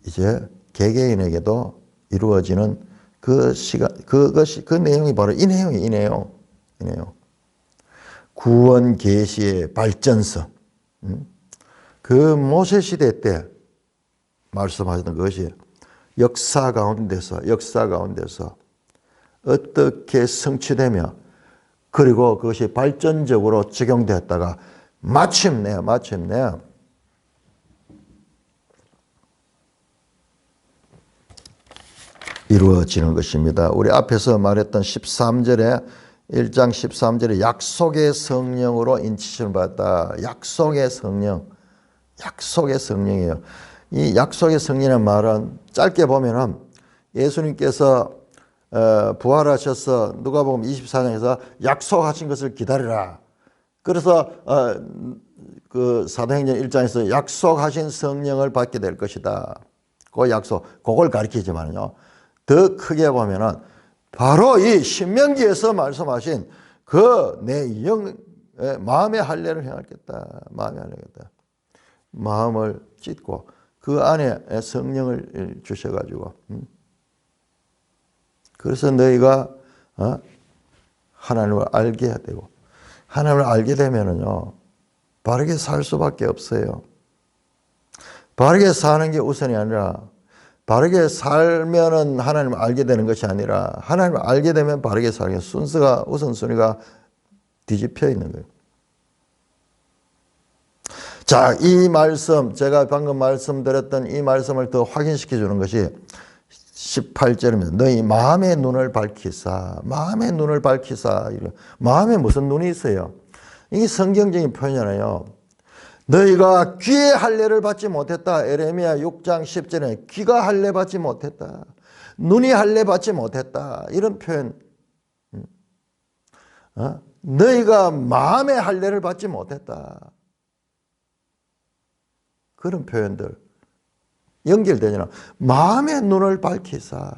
이제 개개인에게도 이루어지는 그 시간, 그 내용이 바로 이 내용. 구원 계시의 발전서. 그 모세 시대 때 말씀하셨던 것이 역사 가운데서 어떻게 성취되며 그리고 그것이 발전적으로 적용되었다가 마침내 이루어지는 것입니다. 우리 앞에서 말했던 13절에 1장 13절에 약속의 성령으로 인치심을 받았다. 약속의 성령이에요. 이 약속의 성령이라는 말은 짧게 보면은 예수님께서 부활하셔서 누가복음 24장에서 약속하신 것을 기다리라. 그래서 그 사도행전 1장에서 약속하신 성령을 받게 될 것이다. 그 약속, 그걸 가리키지만요. 더 크게 보면은 바로 이 신명기에서 말씀하신 그 내 마음의 할례를 행하겠다. 마음을 찢고 그 안에 성령을 주셔가지고 그래서 너희가 하나님을 알게 해야 되고 하나님을 알게 되면은요 바르게 살 수밖에 없어요. 바르게 사는 게 우선이 아니라 바르게 살면은 하나님을 알게 되는 것이 아니라 하나님을 알게 되면 바르게 살게 우선순위가 뒤집혀 있는 거예요. 자, 이 말씀 제가 방금 말씀드렸던 이 말씀을 더 확인시켜 주는 것이 18절입니다. 너희 마음의 눈을 밝히사. 마음에 무슨 눈이 있어요? 이게 성경적인 표현이잖아요. 너희가 귀의 할례를 받지 못했다. 에레미야 6장 10절에 귀가 할례 받지 못했다. 눈이 할례 받지 못했다. 이런 표현. 너희가 마음의 할례를 받지 못했다. 그런 표현들 연결되잖아. 마음의 눈을 밝히사.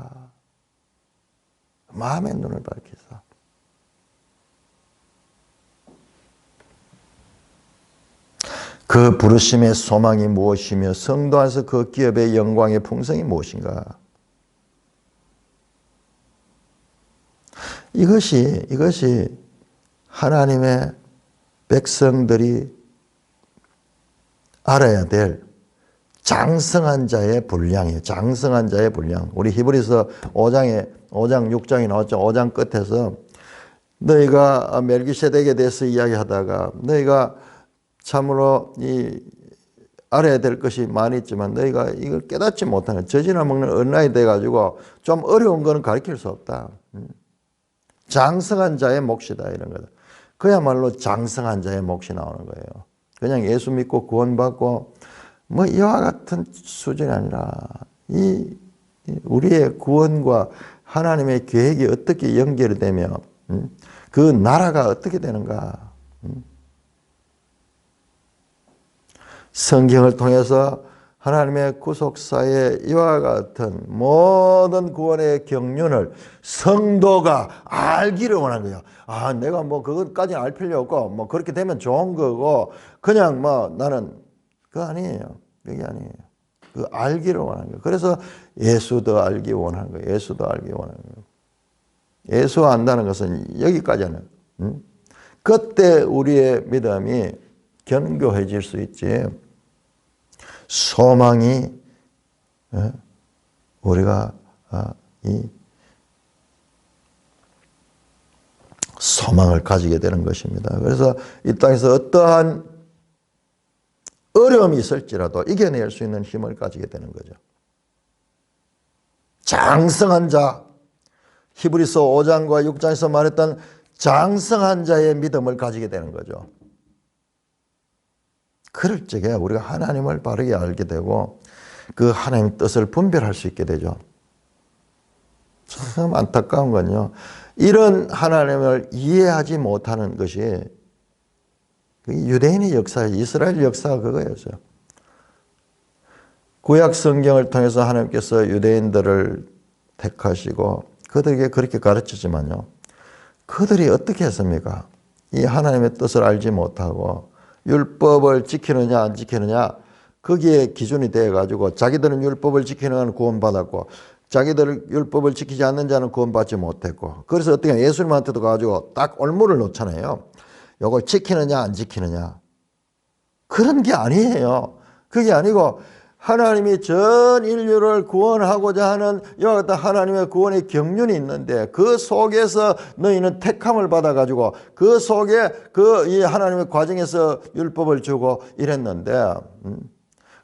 그 부르심의 소망이 무엇이며 성도 안에서 그 기업의 영광의 풍성이 무엇인가? 이것이 하나님의 백성들이 알아야 될 장성한 자의 분량이에요. 장성한 자의 분량. 우리 히브리서 5장 6장이 나왔죠. 5장 끝에서 너희가 멜기세덱에 대해서 이야기하다가 너희가 참으로 알아야 될 것이 많이 있지만 너희가 이걸 깨닫지 못하는 젖이나 먹는 어린아이 돼가지고 좀 어려운 거는 가르칠 수 없다. 장성한 자의 몫이다 이런 거다. 그야말로 장성한 자의 몫이 나오는 거예요. 그냥 예수 믿고 구원받고 뭐 이와 같은 수준이 아니라 우리의 구원과 하나님의 계획이 어떻게 연결이 되며 그 나라가 어떻게 되는가. 성경을 통해서 하나님의 구속사의 이와 같은 모든 구원의 경륜을 성도가 알기를 원하는 거예요. 내가 뭐 그것까지는 알 필요 없고 뭐 그렇게 되면 좋은 거고 그냥 뭐 나는 그거 아니에요. 그게 아니에요. 그 알기를 원하는 거예요. 그래서 예수도 알기 원하는 거예요. 예수 안다는 것은 여기까지는. 그때 우리의 믿음이 견고해질 수 있지. 소망이 우리가 이 소망을 가지게 되는 것입니다. 그래서 이 땅에서 어떠한 어려움이 있을지라도 이겨낼 수 있는 힘을 가지게 되는 거죠. 장성한 자, 히브리서 5장과 6장에서 말했던 장성한 자의 믿음을 가지게 되는 거죠. 그럴 적에 우리가 하나님을 바르게 알게 되고 그 하나님의 뜻을 분별할 수 있게 되죠. 참 안타까운 건요. 이런 하나님을 이해하지 못하는 것이 유대인의 역사, 이스라엘 역사가 그거였어요. 구약 성경을 통해서 하나님께서 유대인들을 택하시고 그들에게 그렇게 가르치지만요. 그들이 어떻게 했습니까? 이 하나님의 뜻을 알지 못하고 율법을 지키느냐 안 지키느냐 거기에 기준이 되어가지고 자기들은 율법을 지키는 건 구원받았고 자기들 율법을 지키지 않는 자는 구원받지 못했고 그래서 어떻게 예수님한테도 가지고 딱 올무를 놓잖아요. 이걸 지키느냐 안 지키느냐 그런 게 아니에요. 그게 아니고 하나님이 전 인류를 구원하고자 하는 이와 같은 하나님의 구원의 경륜이 있는데 그 속에서 너희는 택함을 받아가지고 그 속에 이 하나님의 과정에서 율법을 주고 이랬는데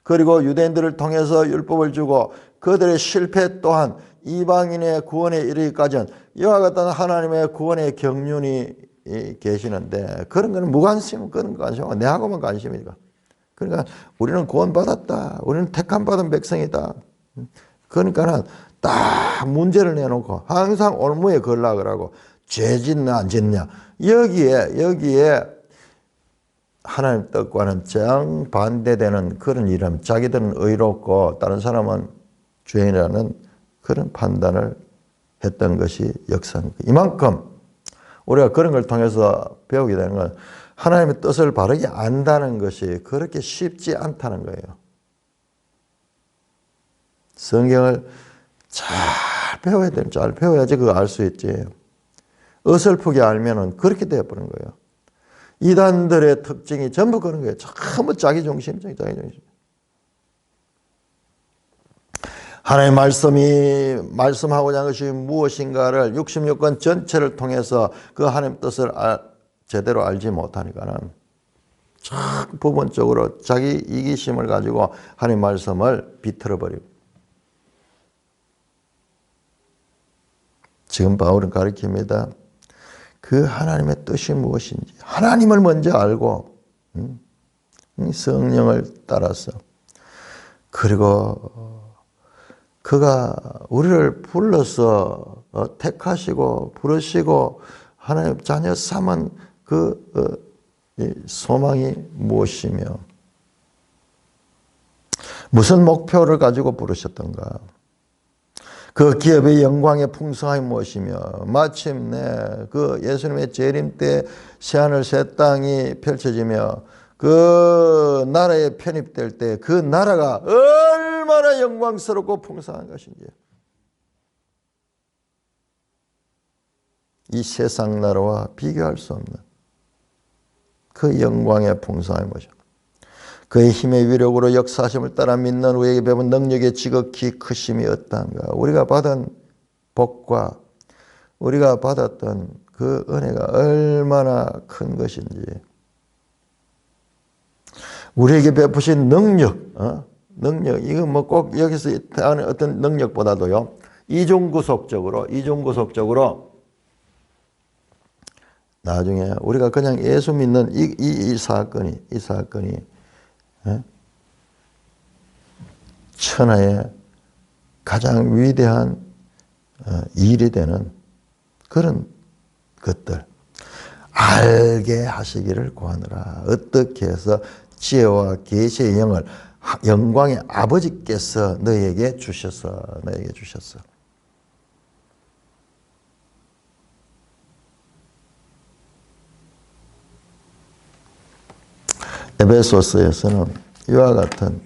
그리고 유대인들을 통해서 율법을 주고 그들의 실패 또한 이방인의 구원에 이르기까지는 이와 같은 하나님의 구원의 경륜이 계시는데 그런 거는 무관심, 그런 거 관심, 내하고만 관심이니까. 그러니까 우리는 구원받았다. 우리는 택함받은 백성이다. 그러니까는 딱 문제를 내놓고 항상 올무에 걸라 그러고 죄 짓나 안 짓냐. 여기에 하나님 뜻과는 정반대되는 그런 일은 자기들은 의롭고 다른 사람은 죄인이라는 그런 판단을 했던 것이 역사입니다. 이만큼 우리가 그런 걸 통해서 배우게 되는 건 하나님의 뜻을 바르게 안다는 것이 그렇게 쉽지 않다는 거예요. 성경을 잘 배워야 돼요. 잘 배워야지 그거 알 수 있지. 어설프게 알면은 그렇게 되어버린 거예요. 이단들의 특징이 전부 그런 거예요. 전부 자기중심적, 자기중심. 하나님의 말씀이 말씀하고자 하는 것이 무엇인가를 66권 전체를 통해서 그 하나님 뜻을 제대로 알지 못하니까는 참 부분적으로 자기 이기심을 가지고 하나님 말씀을 비틀어 버리고 지금 바울은 가르칩니다. 그 하나님의 뜻이 무엇인지 하나님을 먼저 알고 성령을 따라서 그리고 그가 우리를 불러서 택하시고 부르시고 하나님 자녀 삼은 그 소망이 무엇이며 무슨 목표를 가지고 부르셨던가 그 기업의 영광의 풍성함이 무엇이며 마침내 그 예수님의 재림 때 새하늘 새 땅이 펼쳐지며 그 나라에 편입될 때 그 나라가 얼마나 영광스럽고 풍성한 것인지 이 세상 나라와 비교할 수 없는 그 영광의 풍성함이 무엇이며 그의 힘의 위력으로 역사하심을 따라 믿는 우리에게 배운 능력의 지극히 크심이 어떠한가. 우리가 받은 복과 우리가 받았던 그 은혜가 얼마나 큰 것인지 우리에게 베푸신 능력 이거 뭐 꼭 여기서 하는 어떤 능력보다도요 이중구속적으로 나중에 우리가 그냥 예수 믿는 이 사건이 천하의 가장 위대한 일이 되는 그런 것들 알게 하시기를 구하노라. 어떻게 해서 지혜와 계시의 영을 영광의 아버지께서 너에게 주셨어. 에베소서에서는 이와 같은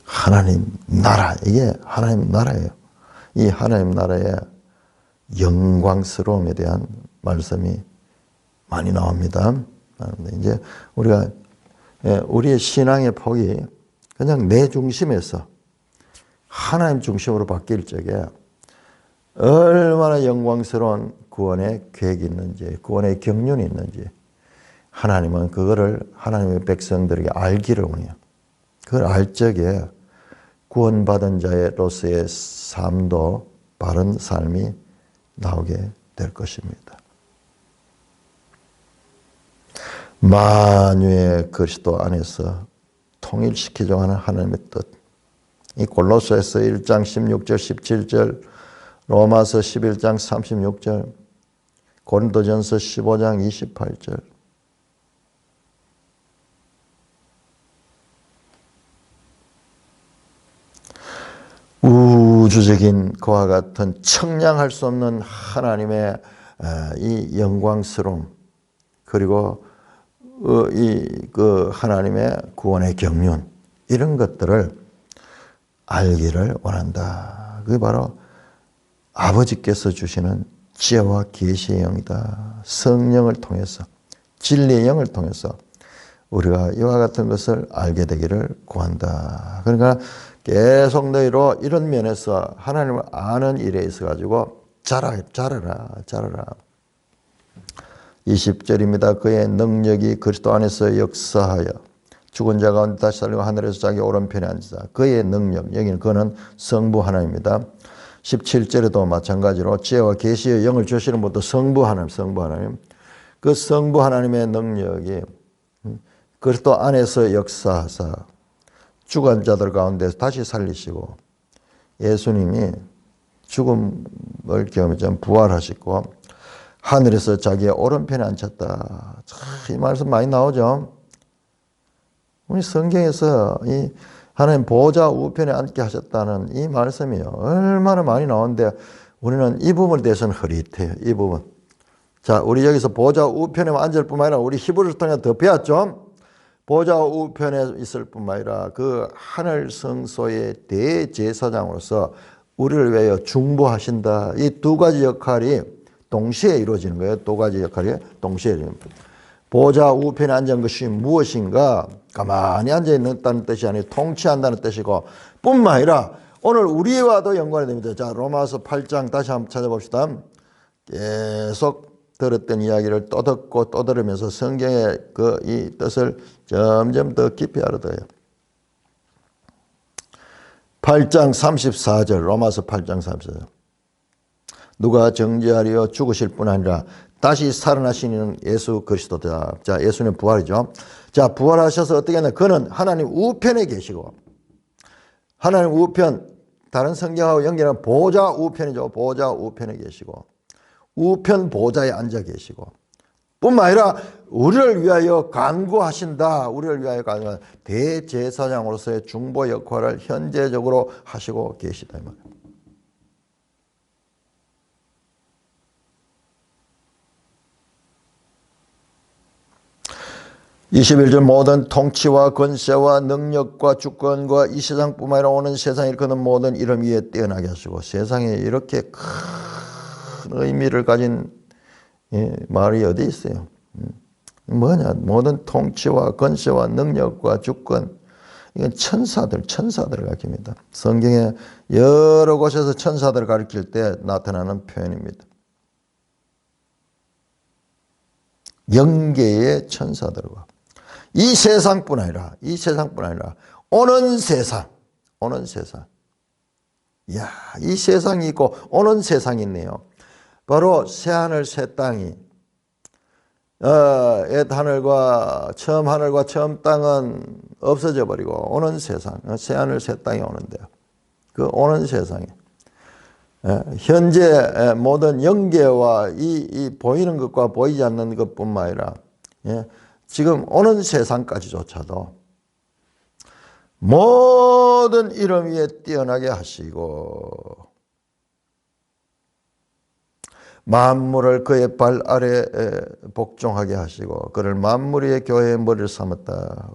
하나님 나라, 이게 하나님 나라예요. 이 하나님 나라의 영광스러움에 대한 말씀이 많이 나옵니다. 이제 우리가 우리의 신앙의 폭이 그냥 내 중심에서 하나님 중심으로 바뀔 적에 얼마나 영광스러운 구원의 계획이 있는지, 구원의 경륜이 있는지 하나님은 그거를 하나님의 백성들에게 알기를 원해요. 그걸 알 적에 구원받은 자로서의 삶도 바른 삶이 나오게 될 것입니다. 만유의 그리스도 안에서 통일시키자고 하는 하나님의 뜻. 이 골로새서 1장 16절 17절 로마서 11장 36절 고린도전서 15장 28절 우주적인 그와 같은 청량할 수 없는 하나님의 이 영광스러움 그리고 그 하나님의 구원의 경륜 이런 것들을 알기를 원한다. 그게 바로 아버지께서 주시는 지혜와 계시의 영이다. 성령을 통해서 진리의 영을 통해서 우리가 이와 같은 것을 알게 되기를 구한다. 그러니까 계속 너희로 이런 면에서 하나님을 아는 일에 있어 가지고 자라라. 20절입니다. 그의 능력이 그리스도 안에서 역사하여 죽은 자 가운데 다시 살리고 하늘에서 자기 오른편에 앉으사. 그의 능력, 여기는 그는 성부 하나님입니다. 17절에도 마찬가지로 지혜와 계시의 영을 주시는 분도 성부 하나님. 그 성부 하나님의 능력이 그리스도 안에서 역사하사 죽은 자들 가운데서 다시 살리시고 예수님이 죽음을 경험해 부활하시고 하늘에서 자기의 오른편에 앉혔다. 이 말씀 많이 나오죠. 우리 성경에서 이 하나님 보좌 우편에 앉게 하셨다는 이 말씀이요. 얼마나 많이 나오는데 우리는 이 부분에 대해서는 흐릿해요. 이 부분. 자, 우리 여기서 보좌 우편에 앉을 뿐만 아니라 우리 히브리서 통해 더 배웠죠. 보좌 우편에 있을 뿐만 아니라 그 하늘 성소의 대제사장으로서 우리를 위하여 중보하신다. 이 두 가지 역할이 동시에 이루어지는 거예요. 두 가지 역할이 동시에 이루어지는 거예요. 보좌 우편에 앉은 것이 무엇인가? 가만히 앉아있다는 뜻이 아니고 통치한다는 뜻이고 뿐만 아니라 오늘 우리와도 연관이 됩니다. 자, 로마서 8장 다시 한번 찾아봅시다. 계속 들었던 이야기를 또 듣고 또 들으면서 성경의 이 뜻을 점점 더 깊이 알아둬요. 8장 34절, 로마서 8장 34절. 누가 정죄하려 죽으실 뿐 아니라 다시 살아나시는 예수 그리스도다. 자, 예수는 부활이죠. 자, 부활하셔서 어떻게 하냐? 그는 하나님 우편에 계시고, 하나님 우편, 다른 성경하고 연결하면 보좌 우편이죠. 보좌 우편에 계시고, 우편 보좌에 앉아 계시고, 뿐만 아니라 우리를 위하여 간구하신다. 우리를 위하여 간구하신다. 대제사장으로서의 중보 역할을 현재적으로 하시고 계시다. 21절 모든 통치와 권세와 능력과 주권과 이 세상뿐만 아니라 오는 세상에 일컫는 모든 이름 위에 뛰어나게 하시고. 세상에 이렇게 큰 의미를 가진 말이 어디 있어요? 뭐냐? 모든 통치와 권세와 능력과 주권. 이건 천사들을 가리킵니다. 성경에 여러 곳에서 천사들을 가리킬 때 나타나는 표현입니다. 영계의 천사들과 이 세상뿐 아니라 오는 세상. 이야, 이 세상이 있고 오는 세상이 있네요. 바로 새하늘 새 땅이 옛 하늘과 처음 땅은 없어져 버리고 오는 세상, 새하늘 새 땅이 오는데요. 그 오는 세상에 현재 모든 영계와 이 보이는 것과 보이지 않는 것뿐만 아니라 지금 오는 세상까지조차도 모든 이름 위에 뛰어나게 하시고 만물을 그의 발 아래 복종하게 하시고 그를 만물 위의 교회의 머리를 삼았다.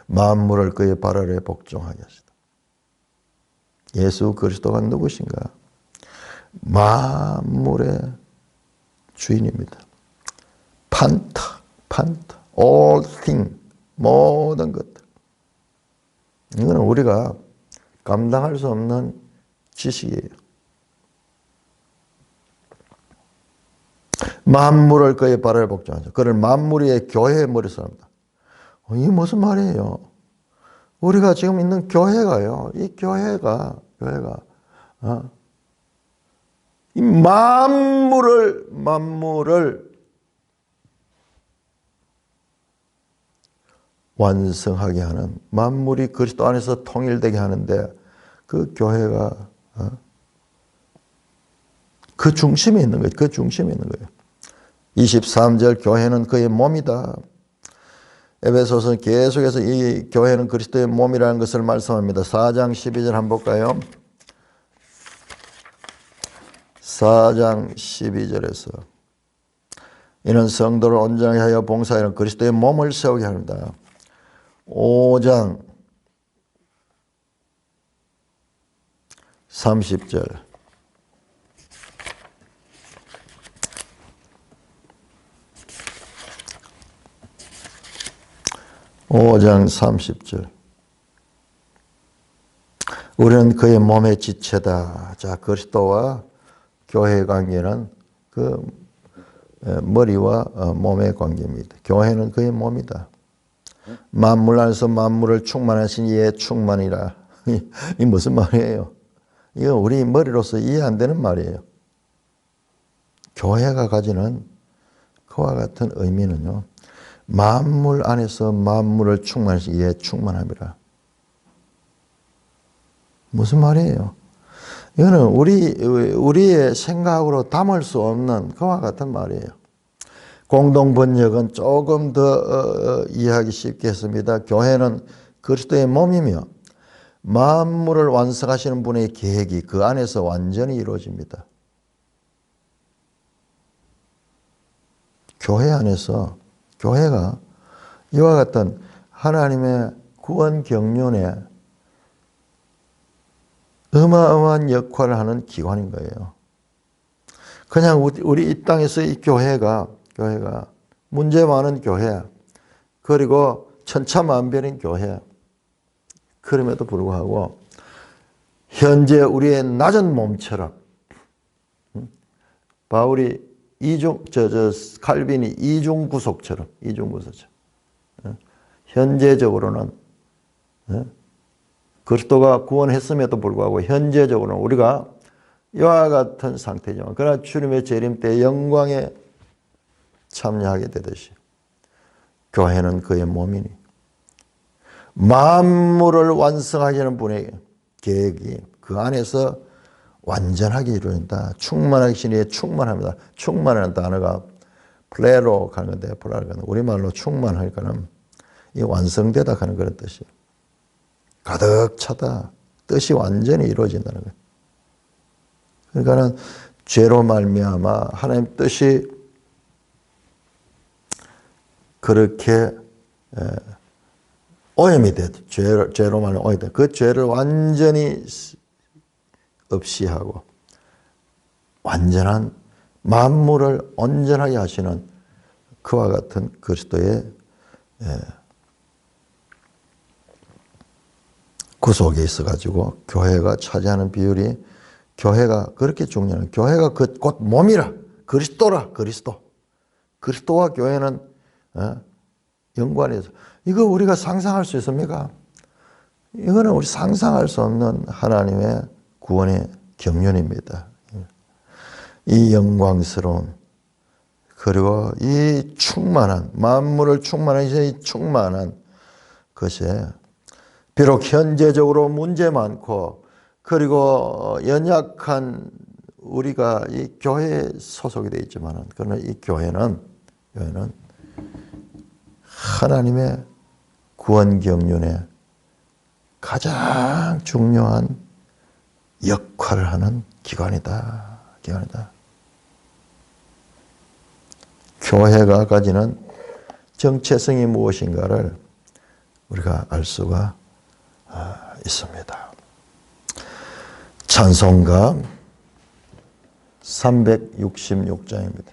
만물을 그의 발 아래 복종하게 하시다. 예수 그리스도가 누구신가? 만물의 주인입니다. 판타, all thing, 모든 것들. 이거는 우리가 감당할 수 없는 지식이에요. 만물을 그의 발 아래 복종하죠. 그를 만물 위의 교회의 머리를 삼았다. 이게 무슨 말이에요? 우리가 지금 있는 교회가요. 이 교회가 이 만물을 완성하게 하는, 만물이 그리스도 안에서 통일되게 하는데 그 교회가 그 중심에 있는 거예요. 23절 교회는 그의 몸이다. 에베소서는 계속해서 이 교회는 그리스도의 몸이라는 것을 말씀합니다. 4장 12절 한번 볼까요? 4장 12절에서 이는 성도를 온전하게 하여 봉사하여 그리스도의 몸을 세우게 합니다. 5장 30절 5장 30절 우리는 그의 몸의 지체다. 자, 그리스도와 교회의 관계는 그 머리와 몸의 관계입니다. 교회는 그의 몸이다. 만물 안에서 만물을 충만하신 이의 충만이라. 이 무슨 말이에요? 이거 우리 머리로서 이해 안 되는 말이에요. 교회가 가지는 그와 같은 의미는요. 만물 안에서 만물을 충만하신 이의 충만함이라. 무슨 말이에요? 이거는 우리의 생각으로 담을 수 없는 그와 같은 말이에요. 공동 번역은 조금 더 이해하기 쉽게 했습니다. 교회는 그리스도의 몸이며 만물을 완성하시는 분의 계획이 그 안에서 완전히 이루어집니다. 교회 안에서 교회가 이와 같은 하나님의 구원 경륜에 어마어마한 역할을 하는 기관인 거예요. 그냥 우리 이 땅에서 이 교회가 문제 많은 교회, 그리고 천차만별인 교회, 그럼에도 불구하고 현재 우리의 낮은 몸처럼 바울이 칼빈이 이중구속처럼 현재적으로는 그리스도가 구원했음에도 불구하고 현재적으로는 우리가 이와 같은 상태지만 그러나 주님의 재림 때 영광에 참여하게 되듯이 교회는 그의 몸이니 만물을 완성하시는 분의 계획이 그 안에서 완전하게 이루어진다. 충만하신 이의 충만합니다. 충만하는 단어가 플레로 가는 건데 우리말로 충만하니까는 이 완성되다 하는 그런 뜻이에요. 가득 차다. 뜻이 완전히 이루어진다는 거예요. 그러니까는 죄로 말미암아 하나님 뜻이 그렇게 오염이 돼도 죄로 말미암아 오염이 돼. 그 죄를 완전히 없이 하고 완전한 만물을 온전하게 하시는 그와 같은 그리스도의 구속에 있어가지고 교회가 차지하는 비율이 교회가 그렇게 중요한 교회가 곧 몸이라 그리스도라 그리스도와 교회는 연관해서 이거 우리가 상상할 수 있습니까? 이거는 우리 상상할 수 없는 하나님의 구원의 경륜입니다. 이 영광스러운 그리고 이 충만한 만물을 충만하신 이 충만한 것이 비록 현재적으로 문제 많고 그리고 연약한 우리가 이 교회에 소속이 되어 있지만은 그러나 이 교회는 하나님의 구원 경륜에 가장 중요한 역할을 하는 기관이다. 교회가 가지는 정체성이 무엇인가를 우리가 알 수가 있습니다. 찬송가 366장입니다.